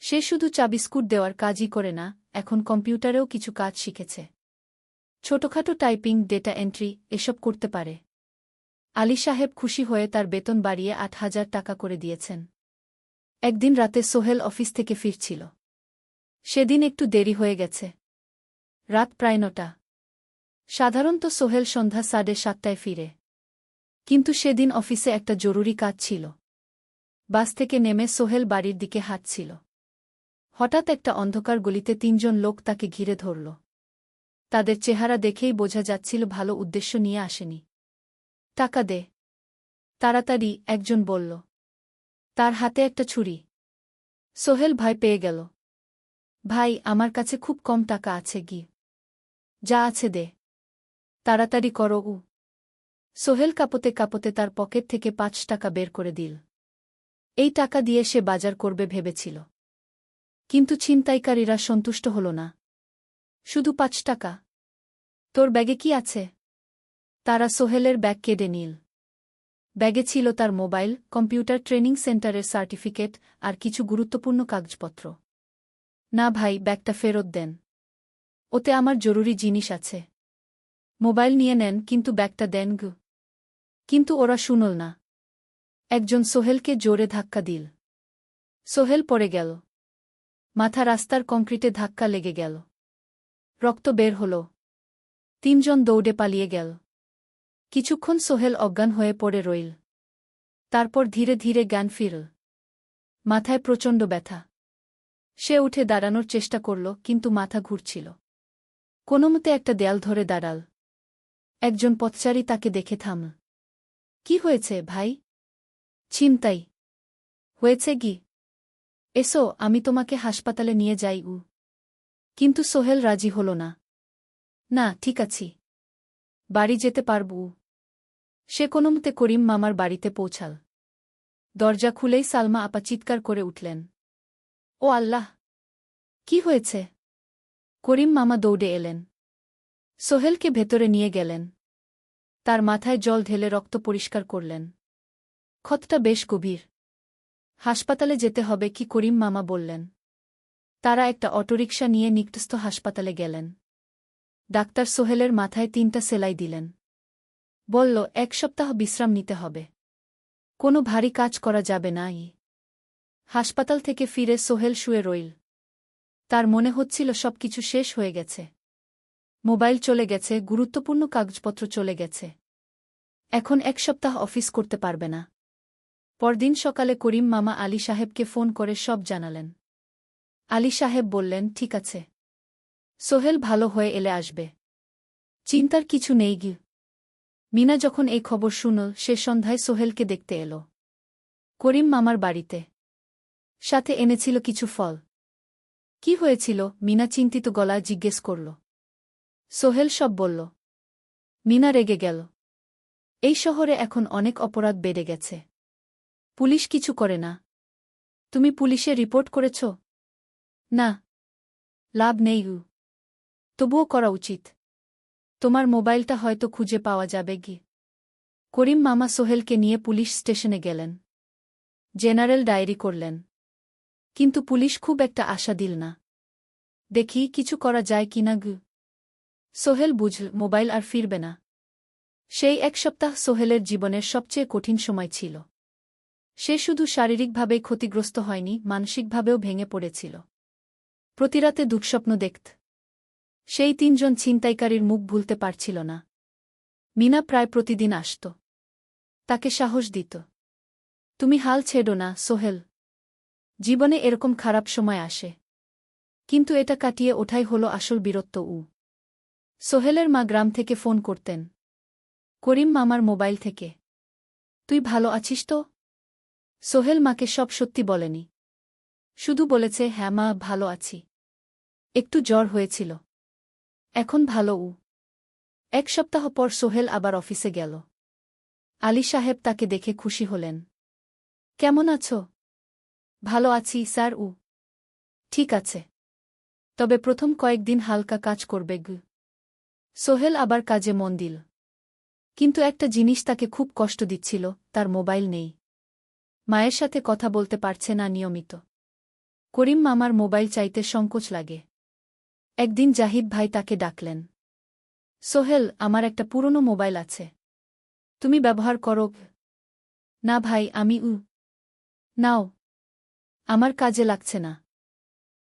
Speaker 1: সে শুধু চা বিস্কুট দেওয়ার কাজই করে না, এখন কম্পিউটারেও কিছু কাজ শিখেছে। ছোটখাটো টাইপিং, ডেটা এন্ট্রি এসব করতে পারে। আলী সাহেব খুশি হয়ে তার বেতন বাড়িয়ে 8,000 টাকা করে দিয়েছেন। একদিন রাতে সোহেল অফিস থেকে ফিরছিল। সেদিন একটু দেরি হয়ে গেছে। রাত প্রায় 9টা। সাধারণত সোহেল সন্ধ্যা 7:30টায় ফিরে। কিন্তু সেদিন অফিসে একটা জরুরি কাজ ছিল। বাস থেকে নেমে সোহেল বাড়ির দিকে হাঁটছিল। হঠাৎ একটা অন্ধকার গলিতে 3 জন লোক তাকে ঘিরে ধরল। তাদের চেহারা দেখেই বোঝা যাচ্ছিল ভালো উদ্দেশ্য নিয়ে আসেনি। টাকা দে তাড়াতাড়ি, একজন বলল। তার হাতে একটা ছুরি। সোহেল ভয় পেয়ে গেল। ভাই, আমার কাছে খুব কম টাকা আছে গি। যা আছে দে। তাড়াতাড়ি করো। সোহেল কাঁপতে কাঁপতে তার পকেট থেকে 5 টাকা বের করে দিল। এই টাকা দিয়ে সে বাজার করবে ভেবেছিল। কিন্তু ছিনতাইকারীরা সন্তুষ্ট হল না। শুধু 5 টাকা? তোর ব্যাগে কি আছে? তারা সোহেলের ব্যাগ কেড়ে নিল। ব্যাগে ছিল তার মোবাইল, কম্পিউটার ট্রেনিং সেন্টারের সার্টিফিকেট আর কিছু গুরুত্বপূর্ণ কাগজপত্র। না ভাই, ব্যাগটা ফেরত দেন। ওতে আমার জরুরি জিনিস আছে। মোবাইল নিয়ে নেন, কিন্তু ব্যাগটা দেন গু। কিন্তু ওরা শুনল না। একজন সোহেলকে জোরে ধাক্কা দিল। সোহেল পড়ে গেল। মাথা রাস্তার কংক্রিটে ধাক্কা লেগে গেল। রক্ত বের হল। 3 জন দৌড়ে পালিয়ে গেল। কিছুক্ষণ সোহেল অজ্ঞান হয়ে পড়ে রইল। তারপর ধীরে ধীরে জ্ঞান ফিরল। মাথায় প্রচণ্ড ব্যথা। সে উঠে দাঁড়ানোর চেষ্টা করল, কিন্তু মাথা ঘুরছিল। কোনোমতে একটা দেয়াল ধরে দাঁড়াল। একজন পথচারী তাকে দেখে থামল। কি হয়েছে ভাই? ছিনতাই হয়েছে গি? এসো, আমি তোমাকে হাসপাতালে নিয়ে যাই। কিন্তু সোহেল রাজি হল না। না, ঠিক আছি। বাড়ি যেতে পারব। সে কোনোমতে করিম মামার বাড়িতে পৌঁছাল। দরজা খুলেই সালমা আপা চিৎকার করে উঠলেন। ও আল্লাহ! কি হয়েছে? করিম মামা দৌড়ে এলেন। সোহেলকে ভেতরে নিয়ে গেলেন। তার মাথায় জল ঢেলে রক্ত পরিষ্কার করলেন। ক্ষতটা বেশ গভীর। হাসপাতালে যেতে হবে কি? করিম মামা বললেন। তারা একটা অটোরিকশা নিয়ে নিকটস্থ হাসপাতালে গেলেন। ডাক্তার সোহেলের মাথায় 3টা সেলাই দিলেন। বলল, 1 সপ্তাহ বিশ্রাম নিতে হবে। কোনো ভারী কাজ করা যাবে না। হাসপাতাল থেকে ফিরে সোহেল শুয়ে রইল। তার মনে হচ্ছিল সবকিছু শেষ হয়ে গেছে। মোবাইল চলে গেছে, গুরুত্বপূর্ণ কাগজপত্র চলে গেছে। এখন 1 সপ্তাহ অফিস করতে পারবে না। পরদিন সকালে করিম মামা আলী সাহেবকে ফোন করে সব জানালেন। আলী সাহেব বললেন, ঠিক আছে, সোহেল ভালো হয়ে এলে আসবে, চিন্তার কিছু নেই গি। মিনা যখন এই খবর শুনল, সে সন্ধ্যায় সোহেলকে দেখতে এলো করিম মামার বাড়িতে। সাথে এনেছিল কিছু ফল। কি হয়েছিল? মিনা চিন্তিত গলায় জিজ্ঞেস করল। সোহেল সব বলল। মিনা রেগে গেল। এই শহরে এখন অনেক অপরাধ বেড়ে গেছে। পুলিশ কিছু করে না। তুমি পুলিশে রিপোর্ট করেছ? না। লাভ নেই। তবুও করা উচিত। তোমার মোবাইলটা হয়তো খুঁজে পাওয়া যাবে গি। করিম মামা সোহেলকে নিয়ে পুলিশ স্টেশনে গেলেন। জেনারেল ডায়েরি করলেন। কিন্তু পুলিশ খুব একটা আশা দিল না। দেখি কিছু করা যায় কিনা গু। সোহেল বুঝল মোবাইল আর ফিরবে না। সেই 1 সপ্তাহ সোহেলের জীবনের সবচেয়ে কঠিন সময় ছিল। সে শুধু শারীরিকভাবেই ক্ষতিগ্রস্ত হয়নি, মানসিকভাবেও ভেঙে পড়েছিল। প্রতিরাতে দুঃস্বপ্ন দেখত। সেই 3 জন ছিনতাইকারীর মুখ ভুলতে পারছিল না। মিনা প্রায় প্রতিদিন আসত। তাকে সাহস দিত। তুমি হাল ছেড়ো না সোহেল। জীবনে এরকম খারাপ সময় আসে। কিন্তু এটা কাটিয়ে ওঠাই হলো আসল বীরত্ব। সোহেলের মা গ্রাম থেকে ফোন করতেন। করিম মামার মোবাইল থেকে। তুই ভালো আছিস তো? সোহেল মাকে সব সত্যি বলেনি। শুধু বলেছে, হ্যাঁ মা, ভালো আছি। একটু জ্বর হয়েছিল। এখন ভালো। 1 সপ্তাহ পর সোহেল আবার অফিসে গেল। আলী সাহেব তাকে দেখে খুশি হলেন। কেমন আছো? ভালো আছি স্যার। ঠিক আছে। তবে প্রথম কয়েকদিন হালকা কাজ করবে গু। সোহেল আবার কাজে মন দিল। কিন্তু একটা জিনিস তাকে খুব কষ্ট দিচ্ছিল, তার মোবাইল নেই। মায়ের সাথে কথা বলতে পারছে না নিয়মিত। করিম মামার মোবাইল চাইতে সংকোচ লাগে। একদিন জাহিদ ভাই তাকে ডাকলেন। সোহেল, আমার একটা পুরনো মোবাইল আছে। তুমি ব্যবহার করো? না ভাই, আমি নাও। আমার কাজে লাগছে না।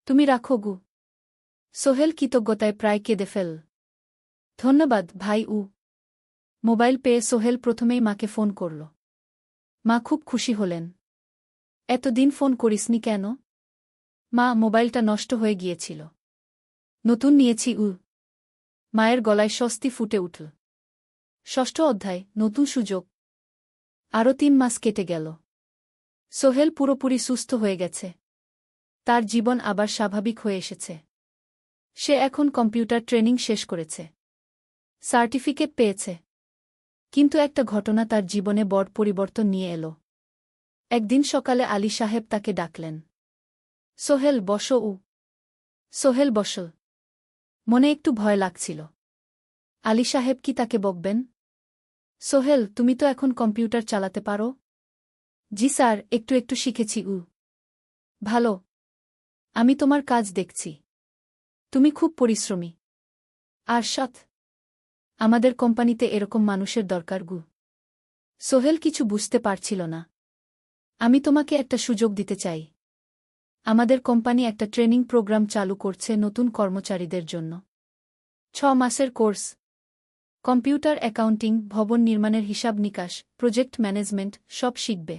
Speaker 1: তুমি রাখো গু। সোহেল কৃতজ্ঞতায় প্রায় কেঁদে ফেল। ধন্যবাদ ভাই। মোবাইল পেয়ে সোহেল প্রথমেই মাকে ফোন করল। মা খুব খুশি হলেন। এতদিন ফোন করিসনি কেন? মা, মোবাইলটা নষ্ট হয়ে গিয়েছিল। নতুন নিয়েছি। মায়ের গলায় স্বস্তি ফুটে উঠল। 6ষ্ঠ অধ্যায়, নতুন সুযোগ। আরও 3 মাস কেটে গেল। সোহেল পুরোপুরি সুস্থ হয়ে গেছে। তার জীবন আবার স্বাভাবিক হয়ে এসেছে। সে এখন কম্পিউটার ট্রেনিং শেষ করেছে। সার্টিফিকেট পেয়েছে। কিন্তু একটা ঘটনা তার জীবনে বড় পরিবর্তন নিয়ে এলো। একদিন সকালে আলী সাহেব তাকে ডাকলেন। সোহেল, বসো। সোহেল বসল। মনে একটু ভয় লাগছিল। আলী সাহেব কি তাকে বকবেন? সোহেল, তুমি তো এখন কম্পিউটার চালাতে পারো? জি স্যার, একটু একটু শিখেছি। ভালো। আমি তোমার কাজ দেখছি। তুমি খুব পরিশ্রমী আর সৎ। আমাদের কোম্পানিতে এরকম মানুষের দরকার গু। সোহেল কিছু বুঝতে পারছিল না। আমি তোমাকে একটা সুযোগ দিতে চাই। আমাদের কোম্পানি একটা ট্রেনিং প্রোগ্রাম চালু করছে নতুন কর্মচারীদের জন্য। 6 মাসের কোর্স। কম্পিউটার অ্যাকাউন্টিং, ভবন নির্মাণের হিসাব নিকাশ, প্রজেক্ট ম্যানেজমেন্ট সব শিখবে।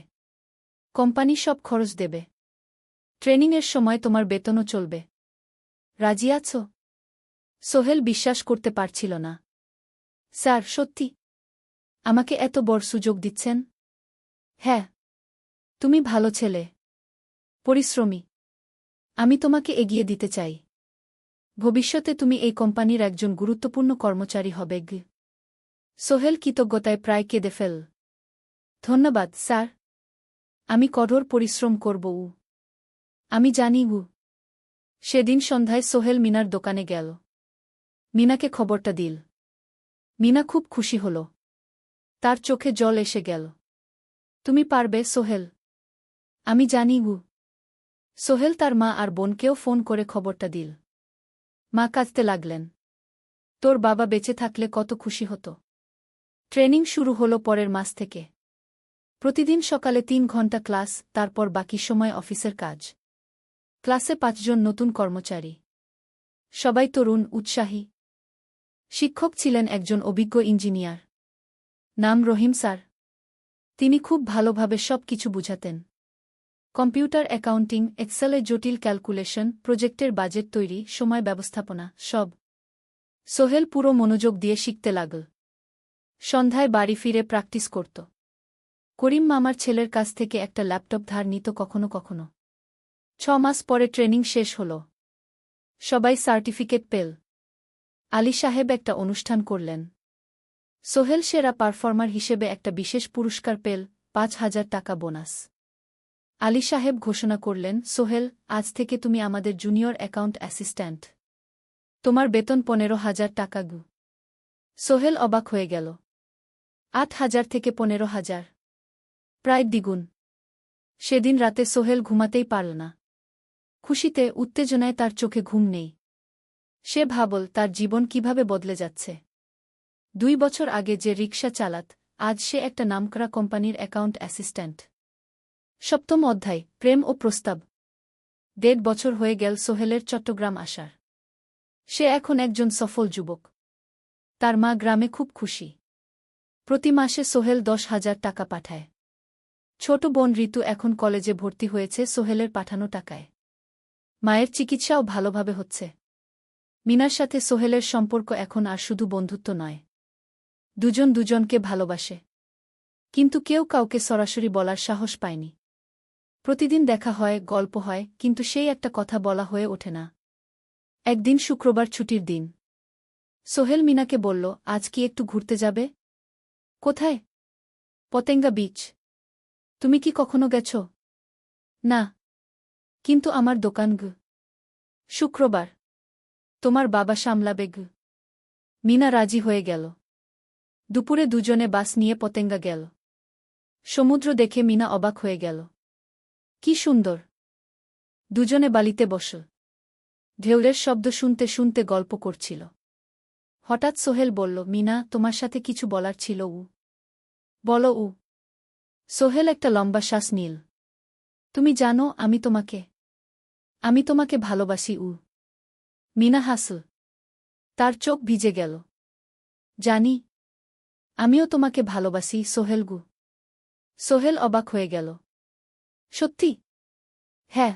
Speaker 1: কোম্পানি সব খরচ দেবে। ট্রেনিংয়ের সময় তোমার বেতনও চলবে। রাজি আছো? সোহেল বিশ্বাস করতে পারছিল না। স্যার, সত্যি? আমাকে এত বড় সুযোগ দিচ্ছেন? হ্যাঁ। তুমি ভালো ছেলে, পরিশ্রমী। আমি তোমাকে এগিয়ে দিতে চাই। ভবিষ্যতে তুমি এই কোম্পানির একজন গুরুত্বপূর্ণ কর্মচারী হবে। সোহেল কৃতজ্ঞতায় প্রায় কেঁদে ফেল। ধন্যবাদ স্যার। আমি কঠোর পরিশ্রম করব। আমি জানি। সেদিন সন্ধ্যায় সোহেল মিনার দোকানে গেল। মিনাকে খবরটা দিল। মিনা খুব খুশি হল। তার চোখে জল এসে গেল। তুমি পারবে সোহেল। আমি জানি। সোহেল তার মা আর বোনকেও ফোন করে খবরটা দিল। মা কাঁদতে লাগলেন। তোর বাবা বেঁচে থাকলে কত খুশি হতো। ট্রেনিং শুরু হলো পরের মাস থেকে। প্রতিদিন সকালে 3 ঘন্টা ক্লাস, তারপর বাকি সময় অফিসের কাজ। ক্লাসে 5 জন নতুন কর্মচারী। সবাই তরুণ, উৎসাহী। শিক্ষক ছিলেন একজন অভিজ্ঞ ইঞ্জিনিয়ার। নাম রহিম স্যার। তিনি খুব ভালোভাবে সব কিছু বুঝাতেন। কম্পিউটার অ্যাকাউন্টিং, এক্সেলে জটিল ক্যালকুলেশন, প্রজেক্টের বাজেট তৈরি, সময় ব্যবস্থাপনা, সব। সোহেল পুরো মনোযোগ দিয়ে শিখতে লাগল। সন্ধ্যায় বাড়ি ফিরে প্র্যাকটিস করত। করিম মামার ছেলের কাছ থেকে একটা ল্যাপটপ ধার নিত কখনো কখনো। 6 মাস পরে ট্রেনিং শেষ হল। সবাই সার্টিফিকেট পেল। আলী সাহেব একটা অনুষ্ঠান করলেন। সোহেল সেরা পারফর্মার হিসেবে একটা বিশেষ পুরস্কার পেল, 5,000 টাকা বোনাস। আলী সাহেব ঘোষণা করলেন, সোহেল, আজ থেকে তুমি আমাদের জুনিয়র অ্যাকাউন্ট অ্যাসিস্ট্যান্ট। তোমার বেতন 15,000 টাকা গু। সোহেল অবাক হয়ে গেল। 8,000 থেকে 15,000, প্রায় দ্বিগুণ। সেদিন রাতে সোহেল ঘুমাতেই পারল না। খুশিতে, উত্তেজনায় তার চোখে ঘুম নেই। সে ভাবল তার জীবন কিভাবে বদলে যাচ্ছে। 2 বছর আগে যে রিকশা চালাত, আজ সে একটা নামকরা কোম্পানির অ্যাকাউন্ট অ্যাসিস্ট্যান্ট। 7ম অধ্যায়, প্রেম ও প্রস্তাব। 1.5 বছর হয়ে গেল সোহেলের চট্টগ্রাম আসার। সে এখন একজন সফল যুবক। তার মা গ্রামে খুব খুশি। প্রতি মাসে সোহেল 10,000 টাকা পাঠায়। ছোট বোন ঋতু এখন কলেজে ভর্তি হয়েছে সোহেলের পাঠানো টাকায়। মায়ের চিকিৎসাও ভালোভাবে হচ্ছে। মিনার সাথে সোহেলের সম্পর্ক এখন আর শুধু বন্ধুত্ব নয়। দুজন দুজনকে ভালোবাসে। কিন্তু কেউ কাউকে সরাসরি বলার সাহস পায়নি। প্রতিদিন দেখা হয়, গল্প হয়, কিন্তু সেই একটা কথা বলা হয়ে ওঠে না। একদিন শুক্রবার ছুটির দিন। সোহেল মিনাকে বলল, আজ কি একটু ঘুরতে যাবে? কোথায়? পতেঙ্গা বিচ। তুমি কি কখনো গেছ? না। কিন্তু আমার দোকান গু। শুক্রবার। তোমার বাবা সামলাবে গু। মিনা রাজি হয়ে গেল। দুপুরে দুজনে বাস নিয়ে পতেঙ্গা গেল। সমুদ্র দেখে মিনা অবাক হয়ে গেল। কি সুন্দর! দুজনে বালিতে বসল। ঢেউয়ের শব্দ শুনতে শুনতে গল্প করছিল। হঠাৎ সোহেল বলল, মিনা, তোমার সাথে কিছু বলার ছিল। বলো। সোহেল একটা লম্বা শ্বাস নিল। তুমি জানো, আমি তোমাকে ভালোবাসি। মিনা হাসল। তার চোখ ভিজে গেল। জানি। আমিও তোমাকে ভালোবাসি, সোহেল গু। সোহেল অবাক হয়ে গেল। সত্যি? হ্যাঁ।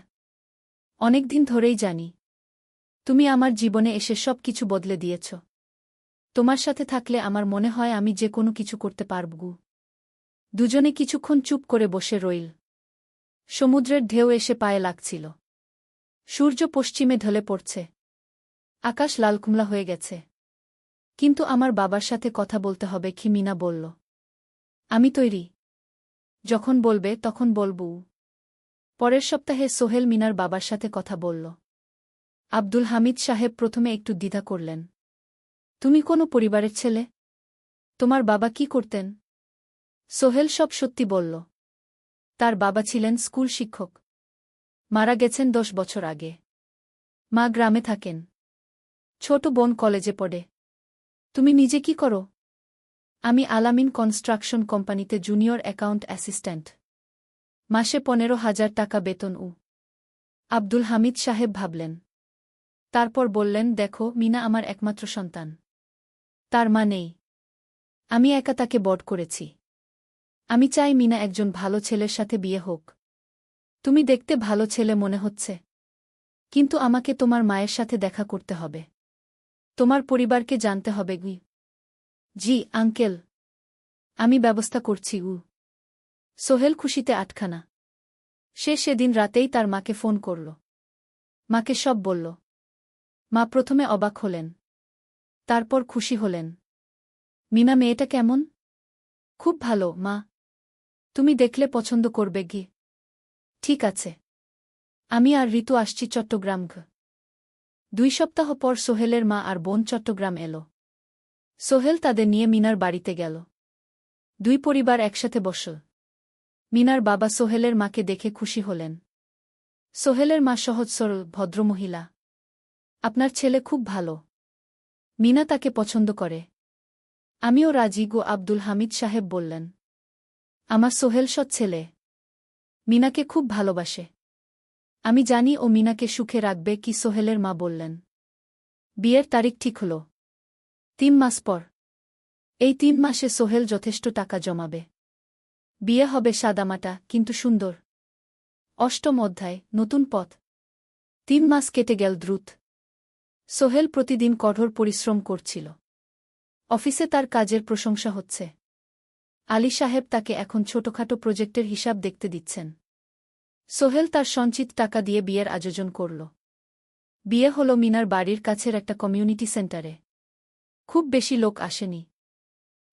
Speaker 1: অনেকদিন ধরেই জানি। তুমি আমার জীবনে এসে সব কিছু বদলে দিয়েছ। তোমার সাথে থাকলে আমার মনে হয় আমি যে কোনো কিছু করতে পারব গু। দুজনে কিছুক্ষণ চুপ করে বসে রইল। সমুদ্রের ঢেউ এসে পায়ে লাগছিল। সূর্য পশ্চিমে ঢলে পড়ছে। আকাশ লালকুমলা হয়ে গেছে। কিন্তু আমার বাবার সাথে কথা বলতে হবে কি? মিনা বলল। আমি তৈরি। যখন বলবে তখন বলবো। পরের সপ্তাহে সোহেল মিনার বাবার সাথে কথা বলল। আব্দুল হামিদ সাহেব প্রথমে একটু দ্বিধা করলেন। তুমি কোনো পরিবারের ছেলে? তোমার বাবা কি করতেন? সোহেল সব সত্যি বলল। তার বাবা ছিলেন স্কুল শিক্ষক। মারা গেছেন 10 বছর আগে। মা গ্রামে থাকেন। ছোট বোন কলেজে পড়ে। তুমি নিজে কি করো? আমি আলামিন কনস্ট্রাকশন কোম্পানিতে জুনিয়র অ্যাকাউন্ট অ্যাসিস্ট্যান্ট। মাসে 15,000 টাকা বেতন। আব্দুল হামিদ সাহেব ভাবলেন। তারপর বললেন, দেখো, মিনা আমার একমাত্র সন্তান। তার মা নেই। আমি একা তাকে বড় করেছি। আমি চাই মিনা একজন ভালো ছেলের সাথে বিয়ে হোক। তুমি দেখতে ভালো ছেলে মনে হচ্ছে। কিন্তু আমাকে তোমার মায়ের সাথে দেখা করতে হবে। তোমার পরিবারকে জানতে হবে। জি আঙ্কেল। আমি ব্যবস্থা করছি। সোহেল খুশিতে আটখানা। সে সেদিন রাতেই তার মাকে ফোন করল। মাকে সব বলল। মা প্রথমে অবাক হলেন। তারপর খুশি হলেন। মিনা মেয়েটা কেমন? খুব ভালো, মা। তুমি দেখলে পছন্দ করবে। ঠিক আছে। আমি আর ঋতু আসছি চট্টগ্রাম। 2 সপ্তাহ পর সোহেলের মা আর বোন চট্টগ্রাম এলো। সোহেল তাদের নিয়ে মিনার বাড়িতে গেল। 2 পরিবার একসাথে বসল। মিনার বাবা সোহেলের মাকে দেখে খুশি হলেন। সোহেলের মা সহজ সরল ভদ্রমহিলা। আপনার ছেলে খুব ভালো। মিনা তাকে পছন্দ করে। আমিও রাজি। আব্দুল হামিদ সাহেব বললেন। আমার সোহেল সৎ ছেলে। মিনাকে খুব ভালোবাসে। আমি জানি ও মিনাকে সুখে রাখবে। কি সোহেলের মা বললেন। বিয়ের তারিখ ঠিক হল। 3 মাস পর। এই 3 মাসে সোহেল যথেষ্ট টাকা জমাবে। বিয়ে হবে সাদামাটা কিন্তু সুন্দর। 8ম অধ্যায়, নতুন পথ। 3 মাস কেটে গেল দ্রুত। সোহেল প্রতিদিন কঠোর পরিশ্রম করছিল। অফিসে তার কাজের প্রশংসা হচ্ছে। আলী সাহেব তাকে এখন ছোটখাটো প্রজেক্টের হিসাব দেখতে দিচ্ছেন। সোহেল তার সঞ্চিত টাকা দিয়ে বিয়ের আয়োজন করল। বিয়ে হল মিনার বাড়ির কাছের একটা কমিউনিটি সেন্টারে। খুব বেশি লোক আসেনি।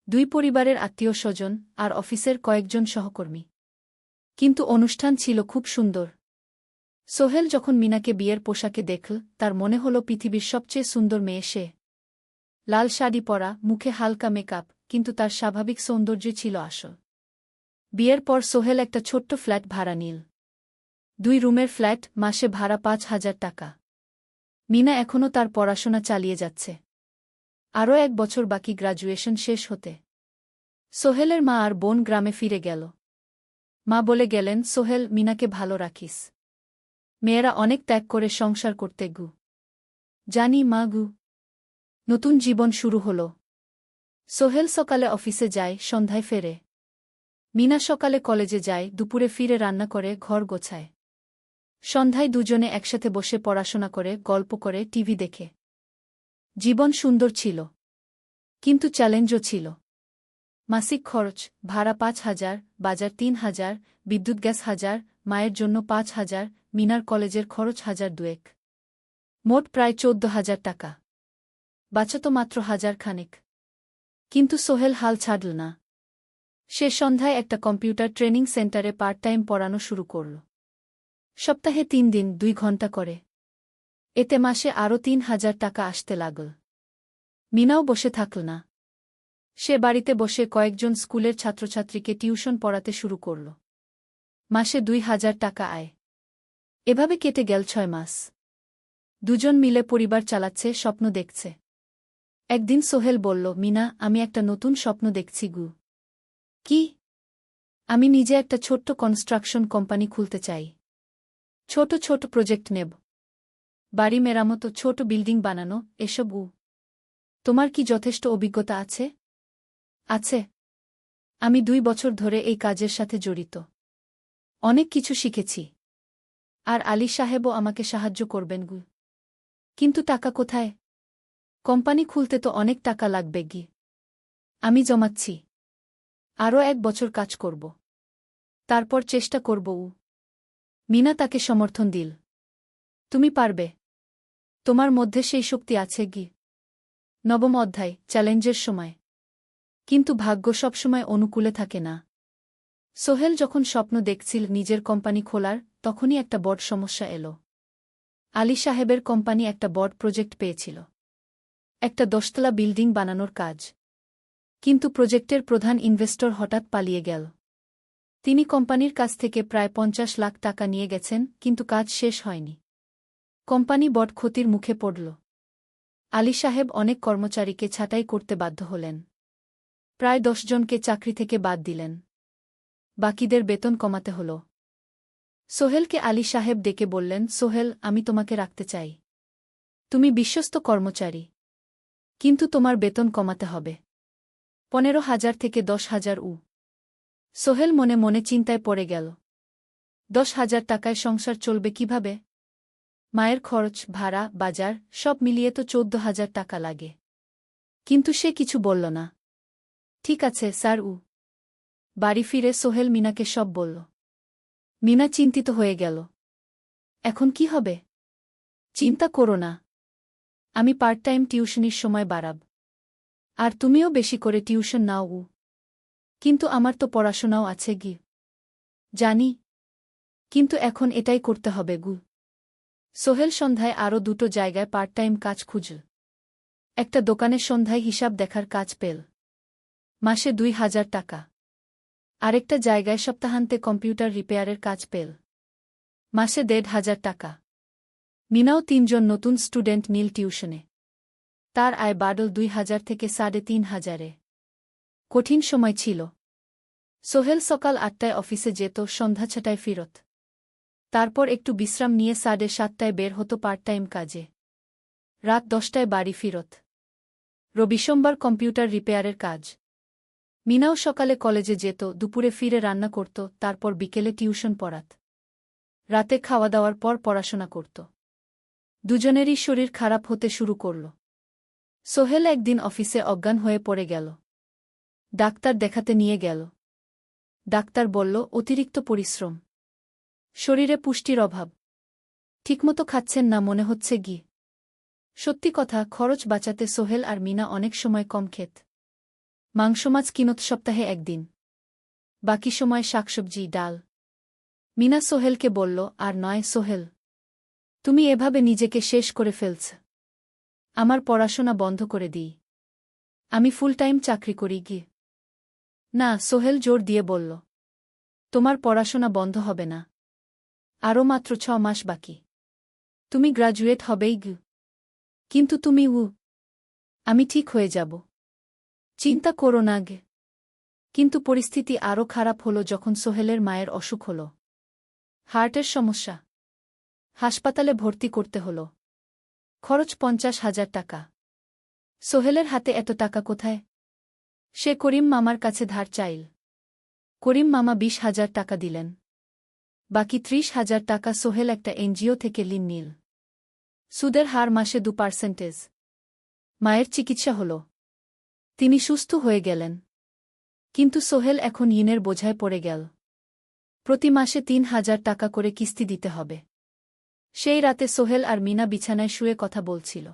Speaker 1: 2 পরিবারের আত্মীয় স্বজন আর অফিসের কয়েকজন সহকর্মী। কিন্তু অনুষ্ঠান ছিল খুব সুন্দর। সোহেল যখন মিনাকে বিয়ের পোশাকে দেখল, তার মনে হল পৃথিবীর সবচেয়ে সুন্দর মেয়ে সে। লাল শাড়ি পরা, মুখে হালকা মেকআপ, কিন্তু তার স্বাভাবিক সৌন্দর্য ছিল আসল। বিয়ের পর সোহেল একটা ছোট্ট ফ্ল্যাট ভাড়া নিল। 2 রুমের ফ্ল্যাট, মাসে ভাড়া 5,000 টাকা। মিনা এখনও তার পড়াশোনা চালিয়ে যাচ্ছে। আরও 1 বছর বাকি গ্র্যাজুয়েশন শেষ হতে। সোহেলের মা আর বোন গ্রামে ফিরে গেল। মা বলে গেলেন, সোহেল, মিনাকে ভালো রাখিস। মেয়েরা অনেক ত্যাগ করে সংসার করতে গু। জানি মা গু। নতুন জীবন শুরু হল। সোহেল সকালে অফিসে যায়, সন্ধ্যায় ফেরে। মিনা সকালে কলেজে যায়, দুপুরে ফিরে রান্না করে, ঘর গোছায়। সন্ধ্যায় দুজনে একসাথে বসে পড়াশোনা করে, গল্প করে, টিভি দেখে। জীবন সুন্দর ছিল। কিন্তু চ্যালেঞ্জও ছিল। মাসিক খরচ, ভাড়া 5,000, বাজার 3,000, বিদ্যুৎ গ্যাস 1,000, মায়ের জন্য 5,000, মিনার কলেজের খরচ 1,000-2,000। মোট প্রায় 14,000 টাকা। বাঁচত মাত্র 1,000 খানেক। কিন্তু সোহেল হাল ছাড়ল না। সে সন্ধ্যায় একটা কম্পিউটার ট্রেনিং সেন্টারে পার্ট টাইম পড়ানো শুরু করল। সপ্তাহে 3 দিন 2 ঘন্টা করে। এতে মাসে আরও 3,000 টাকা আসতে লাগল। মিনাও বসে থাকল না। সে বাড়িতে বসে কয়েকজন স্কুলের ছাত্রছাত্রীকে টিউশন পড়াতে শুরু করল। মাসে 2,000 টাকা আয়। এভাবে কেটে গেল 6 মাস। দুজন মিলে পরিবার চালাচ্ছে, স্বপ্ন দেখছে। একদিন সোহেল বলল, মিনা, আমি একটা নতুন স্বপ্ন দেখছি গু। কি? আমি নিজে একটা ছোট্ট কনস্ট্রাকশন কোম্পানি খুলতে চাই। ছোট ছোট প্রজেক্ট নেব। বাড়ি মেরামত, ছোট বিল্ডিং বানানো, এসব। তোমার কি যথেষ্ট অভিজ্ঞতা আছে? আছে। আমি 2 বছর ধরে এই কাজের সাথে জড়িত। অনেক কিছু শিখেছি। আর আলী সাহেবও আমাকে সাহায্য করবেন গু। কিন্তু টাকা কোথায়? কোম্পানি খুলতে তো অনেক টাকা লাগবে গি। আমি জমাচ্ছি। আরও 1 বছর কাজ করব। তারপর চেষ্টা করব। মিনা তাকে সমর্থন দিল। তুমি পারবে। তোমার মধ্যে সেই শক্তি আছে গি। 9ম অধ্যায়, চ্যালেঞ্জের সময়। কিন্তু ভাগ্য সবসময় অনুকূলে থাকে না। সোহেল যখন স্বপ্ন দেখছিল নিজের কোম্পানি খোলার, তখনই একটা বড় সমস্যা এল। আলী সাহেবের কোম্পানি একটা বড় প্রজেক্ট পেয়েছিল। একটা 10তলা বিল্ডিং বানানোর কাজ। কিন্তু প্রজেক্টের প্রধান ইনভেস্টর হঠাৎ পালিয়ে গেল। তিনি কোম্পানির কাছ থেকে প্রায় 50 লাখ টাকা নিয়ে গেছেন, কিন্তু কাজ শেষ হয়নি। কোম্পানি বড় ক্ষতির মুখে পড়ল। আলী সাহেব অনেক কর্মচারীকে ছাঁটাই করতে বাধ্য হলেন। প্রায় 10 জনকে চাকরি থেকে বাদ দিলেন। বাকিদের বেতন কমাতে হল। সোহেলকে আলী সাহেব ডেকে বললেন, সোহেল, আমি তোমাকে রাখতে চাই। তুমি বিশ্বস্ত কর্মচারী। কিন্তু তোমার বেতন কমাতে হবে। 15,000 থেকে 10,000। সোহেল মনে মনে চিন্তায় পড়ে গেল। 10,000 টাকায় সংসার চলবে কিভাবে? মায়ের খরচ, ভাড়া, বাজার, সব মিলিয়ে তো 14,000 টাকা লাগে। কিন্তু সে কিছু বলল না। ঠিক আছে স্যার। বাড়ি ফিরে সোহেল মিনাকে সব বলল। মিনা চিন্তিত হয়ে গেল। এখন কি হবে? চিন্তা করো না। আমি পার্ট টাইম টিউশনির সময় বাড়াব। আর তুমিও বেশি করে টিউশন নাও। কিন্তু আমার তো পড়াশোনাও আছে গি। জানি। কিন্তু এখন এটাই করতে হবে গু। সোহেল সন্ধ্যায় আরও 2টো জায়গায় পার্ট টাইম কাজ খুঁজল। একটা দোকানের সন্ধ্যায় হিসাব দেখার কাজ পেল। মাসে 2,000 টাকা। আরেকটা জায়গায় সপ্তাহান্তে কম্পিউটার রিপেয়ারের কাজ পেল। মাসে 1,500 টাকা। মিনাও 3 জন নতুন স্টুডেন্ট নিল টিউশনে। তার আয় বাড়ল 2,000 থেকে 3,500-এ। কঠিন সময় ছিল। সোহেল সকাল 8টায় অফিসে যেত, সন্ধ্যা 6টায় ফিরত। তারপর একটু বিশ্রাম নিয়ে 7:30টায় বের হতো পার্ট টাইম কাজে। রাত 10টায় বাড়ি ফিরত। রবি সোমবার কম্পিউটার রিপেয়ারের কাজ। মিনাও সকালে কলেজে যেত, দুপুরে ফিরে রান্না করত, তারপর বিকেলে টিউশন পড়াত। রাতে খাওয়া দাওয়ার পর পড়াশোনা করত। দুজনেরই শরীর খারাপ হতে শুরু করল। সোহেল একদিন অফিসে অজ্ঞান হয়ে পড়ে গেল। ডাক্তার দেখাতে নিয়ে গেল। ডাক্তার বলল, অতিরিক্ত পরিশ্রম, শরীরে পুষ্টির অভাব, ঠিকমতো খাচ্ছেন না মনে হচ্ছে ঘি। সত্যি কথা, খরচ বাঁচাতে সোহেল আর মিনা অনেক সময় কম খেত। মাংস মাছ কিনত সপ্তাহে একদিন, বাকি সময় শাকসবজি ডাল। মিনা সোহেলকে বলল, আর নয় সোহেল, তুমি এভাবে নিজেকে শেষ করে ফেলছ। আমার পড়াশোনা বন্ধ করে দিই, আমি ফুল টাইম চাকরি করি গিয়ে। না, সোহেল জোর দিয়ে বলল, তোমার পড়াশোনা বন্ধ হবে না, আরও মাত্র 6 মাস বাকি, তুমি গ্রাজুয়েট হবেই গু। কিন্তু তুমি আমি ঠিক হয়ে যাব, চিন্তা করো না গে। কিন্তু পরিস্থিতি আরও খারাপ হলো যখন সোহেলের মায়ের অসুখ হল। হার্টের সমস্যা, হাসপাতালে ভর্তি করতে হল। খরচ 50,000 টাকা। সোহেলের হাতে এত টাকা কোথায়? সে করিম মামার কাছে ধার চাইল। করিম মামা 20,000 টাকা দিলেন। বাকি 30,000 টাকা সোহেল একটা এনজিও থেকে ঋণ নিল। সুদের হার মাসে 2%। মায়ের চিকিৎসা হল, তিনি সুস্থ হয়ে গেলেন। কিন্তু সোহেল এখন ঋণের বোঝায় পড়ে গেল। প্রতি মাসে 3,000 টাকা করে কিস্তি দিতে হবে। সেই রাতে সোহেল আর মিনা বিছানায় শুয়ে কথা বলছিল।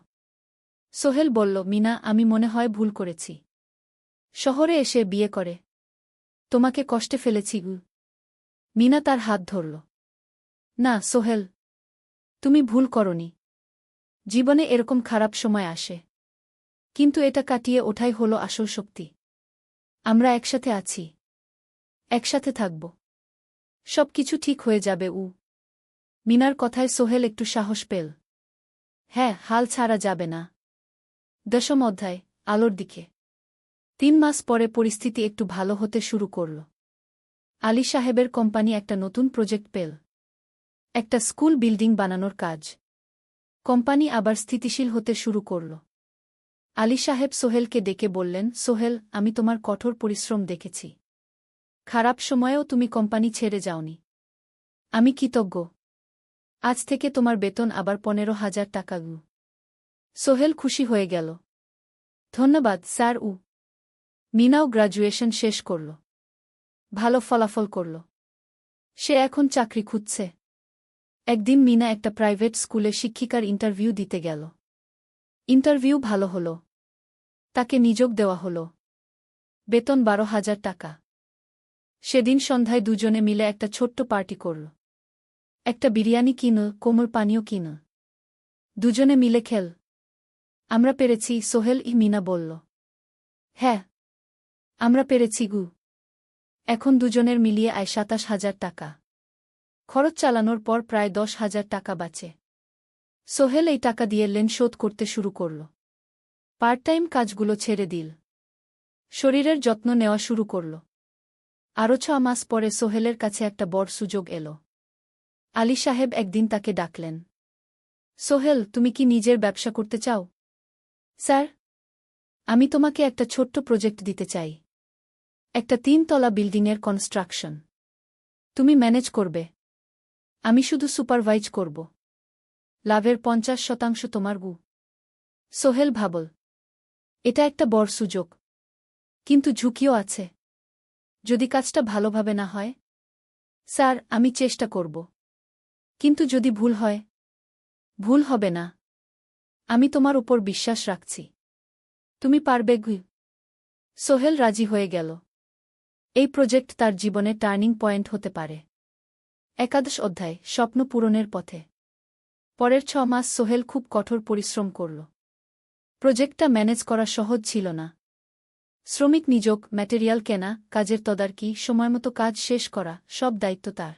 Speaker 1: সোহেল বলল, মিনা, আমি মনে হয় ভুল করেছি। শহরে এসে বিয়ে করে তোমাকে কষ্টে ফেলেছি গু। মিনা তার হাত ধরল। না সোহেল, তুমি ভুল করনি। জীবনে এরকম খারাপ সময় আসে, কিন্তু এটা কাটিয়ে ওঠাই হলো আসল শক্তি। আমরা একসাথে আছি, একসাথে থাকব, সব কিছু ঠিক হয়ে যাবে। মিনার কথায় সোহেল একটু সাহস পেল। হ্যাঁ, হাল ছাড়া যাবে না। 10ম অধ্যায়, আলোর দিকে। 3 মাস পরে পরিস্থিতি একটু ভালো হতে শুরু করল। আলী সাহেবের কোম্পানি একটা নতুন প্রজেক্ট পেল, একটা স্কুল বিল্ডিং বানানোর কাজ। কোম্পানি আবার স্থিতিশীল হতে শুরু করল। আলী সাহেব সোহেলকে ডেকে বললেন, সোহেল, আমি তোমার কঠোর পরিশ্রম দেখেছি। খারাপ সময়েও তুমি কোম্পানি ছেড়ে যাওনি। আমি কৃতজ্ঞ। আজ থেকে তোমার বেতন আবার 15,000 টাকা গু। সোহেল খুশি হয়ে গেল। ধন্যবাদ স্যার। মিনাও গ্র্যাজুয়েশন শেষ করল, ভালো ফলাফল করল। সে এখন চাকরি খুঁজছে। একদিন মিনা একটা প্রাইভেট স্কুলে শিক্ষিকার ইন্টারভিউ দিতে গেল। ইন্টারভিউ ভালো হল, তাকে নিযোগ দেওয়া হল। বেতন 12,000 টাকা। সেদিন সন্ধ্যায় দুজনে মিলে একটা ছোট্ট পার্টি করল। একটা বিরিয়ানি কিন, কোমল পানীয় কিন। দুজনে মিলে খেল। আমরা পেরেছি সোহেল, মিনা বলল। হ্যাঁ, আমরা পেরেছি গু। এখন দুজনের মিলিয়ে আয় 27,000 টাকা। খরচ চালানোর পর প্রায় 10,000 টাকা বাঁচে। সোহেল এই টাকা দিয়ে লোন শোধ করতে শুরু করল। পার্ট টাইম কাজগুলো ছেড়ে দিল। শরীরের যত্ন নেওয়া শুরু করল। আরও 6 মাস পরে সোহেলের কাছে একটা বড় সুযোগ এল। আলী সাহেব একদিন তাকে ডাকলেন। সোহেল, তুমি কি নিজের ব্যবসা করতে চাও? স্যার, আমি তোমাকে একটা ছোট্ট প্রজেক্ট দিতে চাই, একটা 3 তলা বিল্ডিংয়ের কনস্ট্রাকশন। তুমি ম্যানেজ করবে, আমি শুধু সুপারভাইজ করব। লাভের 50% তোমার গু। সোহেল ভাবল, এটা একটা বড় সুযোগ, কিন্তু ঝুঁকিও আছে। যদি কাজটা ভালোভাবে না হয়? স্যার, আমি চেষ্টা করব, কিন্তু যদি ভুল হয়? ভুল হবে না, আমি তোমার উপর বিশ্বাস রাখছি, তুমি পারবে গু। সোহেল রাজি হয়ে গেল। এই প্রজেক্ট তার জীবনে টার্নিং পয়েন্ট হতে পারে। 11 অধ্যায়, স্বপ্ন পূরণের পথে। পরের 6 মাস সোহেল খুব কঠোর পরিশ্রম করল। প্রজেক্টটা ম্যানেজ করা সহজ ছিল না। শ্রমিক নিযোগ, ম্যাটেরিয়াল কেনা, কাজের তদারকি, সময়মতো কাজ শেষ করা, সব দায়িত্ব তার।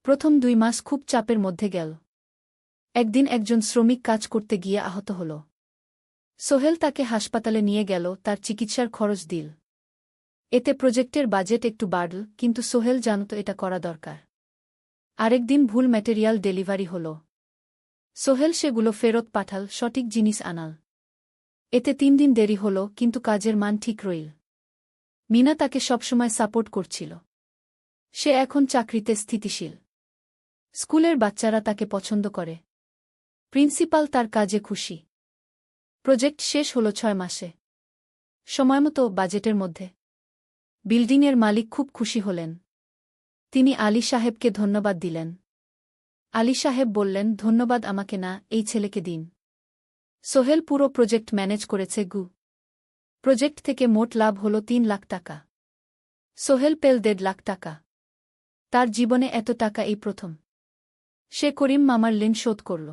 Speaker 1: প্রথম 2 মাস খুব চাপের মধ্যে গেল। একদিন একজন শ্রমিক কাজ করতে গিয়ে আহত হল। সোহেল তাকে হাসপাতালে নিয়ে গেল, তার চিকিৎসার খরচ দিল। এতে প্রজেক্টের বাজেট একটু বাড়ল, কিন্তু সোহেল জানত এটা করা দরকার। আরেকদিন ভুল ম্যাটেরিয়াল ডেলিভারি হল। সোহেল সেগুলো ফেরত পাঠাল, সঠিক জিনিস আনাল। এতে 3 দিন দেরি হল, কিন্তু কাজের মান ঠিক রইল। মিনা তাকে সবসময় সাপোর্ট করছিল। সে এখন চাকরিতে স্থিতিশীল। স্কুলের বাচ্চারা তাকে পছন্দ করে। প্রিন্সিপাল তার কাজে খুশি। প্রজেক্ট শেষ হল 6 মাসে। সময়মতো, বাজেটের মধ্যে। বিল্ডিংয়ের মালিক খুব খুশি হলেন। তিনি আলী সাহেবকে ধন্যবাদ দিলেন। আলী সাহেব বললেন, ধন্যবাদ আমাকে না, এই ছেলেকে দিন। সোহেল পুরো প্রজেক্ট ম্যানেজ করেছে। প্রজেক্ট থেকে মোট লাভ হল 3 লাখ টাকা। সোহেল পেল 1.5 লাখ টাকা। তার জীবনে এত টাকা এই প্রথম। সে করিম মামার ঋণ শোধ করল।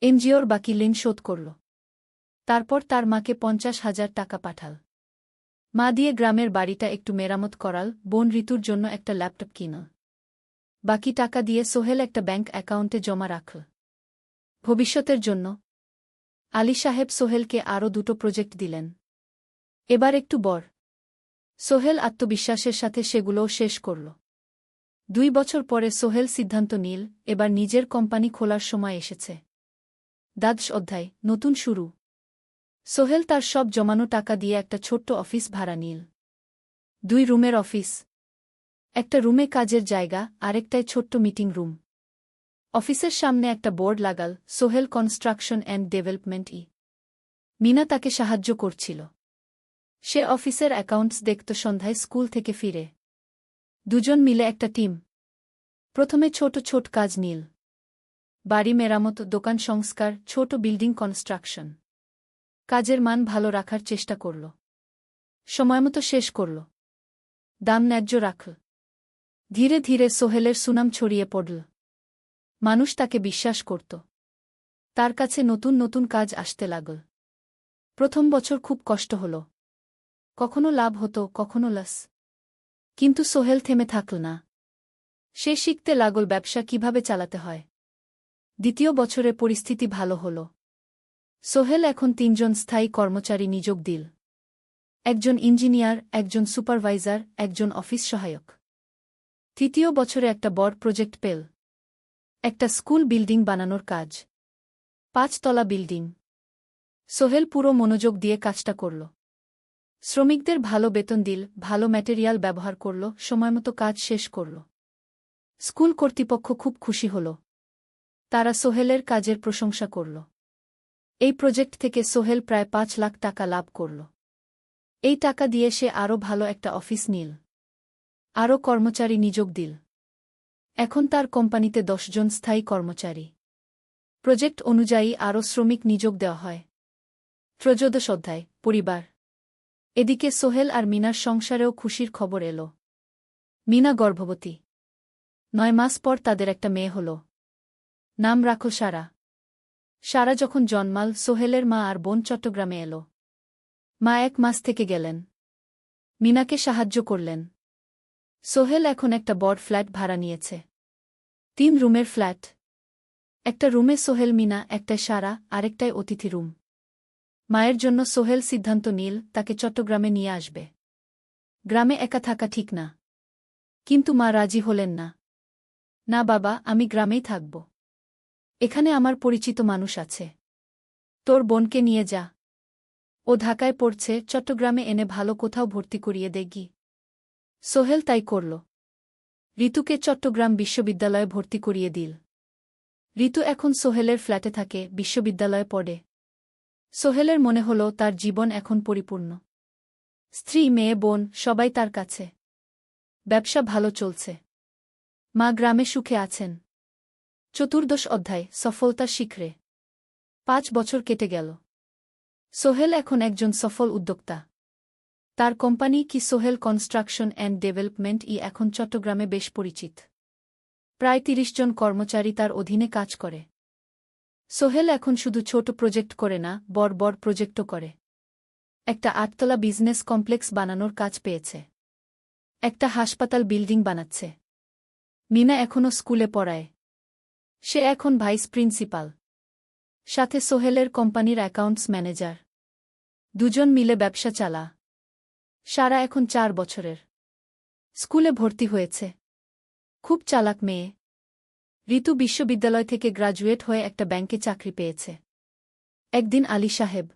Speaker 1: এনজিওর বাকি ঋণ শোধ করল। তারপর তার মাকে 50,000 টাকা পাঠাল। মা দিয়ে গ্রামের বাড়িটা একটু মেরামত করাল, বোন ঋতুর জন্য একটা ল্যাপটপ কিনল। বাকি টাকা দিয়ে সোহেল একটা ব্যাংক অ্যাকাউন্টে জমা রাখল ভবিষ্যতের জন্য। আলী সাহেব সোহেলকে আরও 2টো প্রজেক্ট দিলেন। এবার একটু বড়। সোহেল আত্মবিশ্বাসের সাথে সেগুলোও শেষ করল। 2 বছর পরে সোহেল সিদ্ধান্ত নিল, এবার নিজের কোম্পানি খোলার সময় এসেছে। অধ্যায়, নতুন শুরু। সোহেল তার সব জমানো টাকা দিয়ে একটা ছোট্ট অফিস ভাড়া নিল। 2 রুমের অফিস। একটা রুমে কাজের জায়গা, আরেকটায় ছোট্ট মিটিং রুম। অফিসের সামনে একটা বোর্ড লাগাল, Sohel construction and development. Mina তাকে সাহায্য করছিল। সে অফিসের অ্যাকাউন্টস দেখত সন্ধ্যায় স্কুল থেকে ফিরে। দুজন মিলে একটা টিম। প্রথমে ছোট ছোট কাজ নিল। বাড়ি মেরামত, দোকান সংস্কার, ছোট বিল্ডিং কনস্ট্রাকশন। কাজের মান ভালো রাখার চেষ্টা করল। সময়মতো শেষ করল। দাম ন্যায্য রাখল। ধীরে ধীরে সোহেলের সুনাম ছড়িয়ে পড়ল। মানুষ তাকে বিশ্বাস করত। তার কাছে নতুন নতুন কাজ আসতে লাগল। প্রথম বছর খুব কষ্ট হল। কখনো লাভ হতো, কখনো লস। কিন্তু সোহেল থেমে থাকল না। সে শিখতে লাগল ব্যবসা কিভাবে চালাতে হয়। দ্বিতীয় বছরে পরিস্থিতি ভালো হল। সোহেল এখন 3 জন স্থায়ী কর্মচারী নিযোগ দিল। একজন ইঞ্জিনিয়ার, একজন সুপারভাইজার, একজন অফিস সহায়ক। তৃতীয় বছরে একটা বড় প্রজেক্ট পেল। একটা স্কুল বিল্ডিং বানানোর কাজ। 5 তলা বিল্ডিং। সোহেল পুরো মনোযোগ দিয়ে কাজটা করল। শ্রমিকদের ভালো বেতন দিল, ভালো ম্যাটেরিয়াল ব্যবহার করল, সময়মতো কাজ শেষ করল। স্কুল কর্তৃপক্ষ খুব খুশি হল। তারা সোহেলের কাজের প্রশংসা করল। এই প্রজেক্ট থেকে সোহেল প্রায় 5 লাখ টাকা লাভ করল। এই টাকা দিয়ে সে আরও ভালো একটা অফিস নিল। আরও কর্মচারী নিযোগ দিল। এখন তার কোম্পানিতে 10 জন স্থায়ী কর্মচারী। প্রজেক্ট অনুযায়ী আরও শ্রমিক নিযোগ দেওয়া হয়। 13 অধ্যায়, পরিবার। এদিকে সোহেল আর মিনার সংসারেও খুশির খবর এলো। মিনা গর্ভবতী। 9 মাস পর তাদের একটা মেয়ে হল। নাম রাখল সারা। সারা যখন জন্মাল, সোহেলের মা আর বোন চট্টগ্রামে এলো। মা 1 মাস থেকে গেলেন। মিনাকে সাহায্য করলেন। সোহেল এখন একটা বড় ফ্ল্যাট ভাড়া নিয়েছে। 3 রুমের ফ্ল্যাট। একটা রুমে সোহেল, মিনা, একটায় সারা, আরেকটায় অতিথি রুম। মায়ের জন্য সোহেল সিদ্ধান্ত নিল তাকে চট্টগ্রামে নিয়ে আসবে। গ্রামে একা থাকা ঠিক না। কিন্তু মা রাজি হলেন না। না বাবা, আমি গ্রামেই থাকব। এখানে আমার পরিচিত মানুষ আছে। তোর বোনকে নিয়ে যা। ও ঢাকায় পড়ছে, চট্টগ্রামে এনে ভালো কোথাও ভর্তি করিয়ে দেগি। সোহেল তাই করল। ঋতুকে চট্টগ্রাম বিশ্ববিদ্যালয়ে ভর্তি করিয়ে দিল। ঋতু এখন সোহেলের ফ্ল্যাটে থাকে, বিশ্ববিদ্যালয়ে পড়ে। সোহেলের মনে হল তার জীবন এখন পরিপূর্ণ। স্ত্রী, মেয়ে, বোন, সবাই তার কাছে। ব্যবসা ভালো চলছে। মা গ্রামে সুখে আছেন। 14 অধ্যায়, সফলতার শিখরে। 5 বছর কেটে গেল। সোহেল এখন একজন সফল উদ্যোক্তা। তার কোম্পানি কি সোহেল কনস্ট্রাকশন অ্যান্ড ডেভেলপমেন্ট এখন চট্টগ্রামে বেশ পরিচিত। প্রায় 30 জন কর্মচারী তার অধীনে কাজ করে। সোহেল এখন শুধু ছোট প্রজেক্ট করে না, বড় বড় প্রজেক্টও করে। একটা 8 তলা বিজনেস কমপ্লেক্স বানানোর কাজ পেয়েছে। একটা হাসপাতাল বিল্ডিং বানাচ্ছে। মিনা এখনও স্কুলে পড়ায়। সে এখন ভাইস প্রিন্সিপাল। সাথে সোহেলের কোম্পানির অ্যাকাউন্টস ম্যানেজার। 2 জন মিলে ব্যবসা চালা। সারা এখন 4 বছরের। স্কুলে ভর্তি হয়েছে। খুব চালাক মেয়ে। ঋতু বিশ্ববিদ্যালয় থেকে গ্রাজুয়েট হয়ে একটা ব্যাংকে চাকরি পেয়েছে। একদিন আলী সাহেব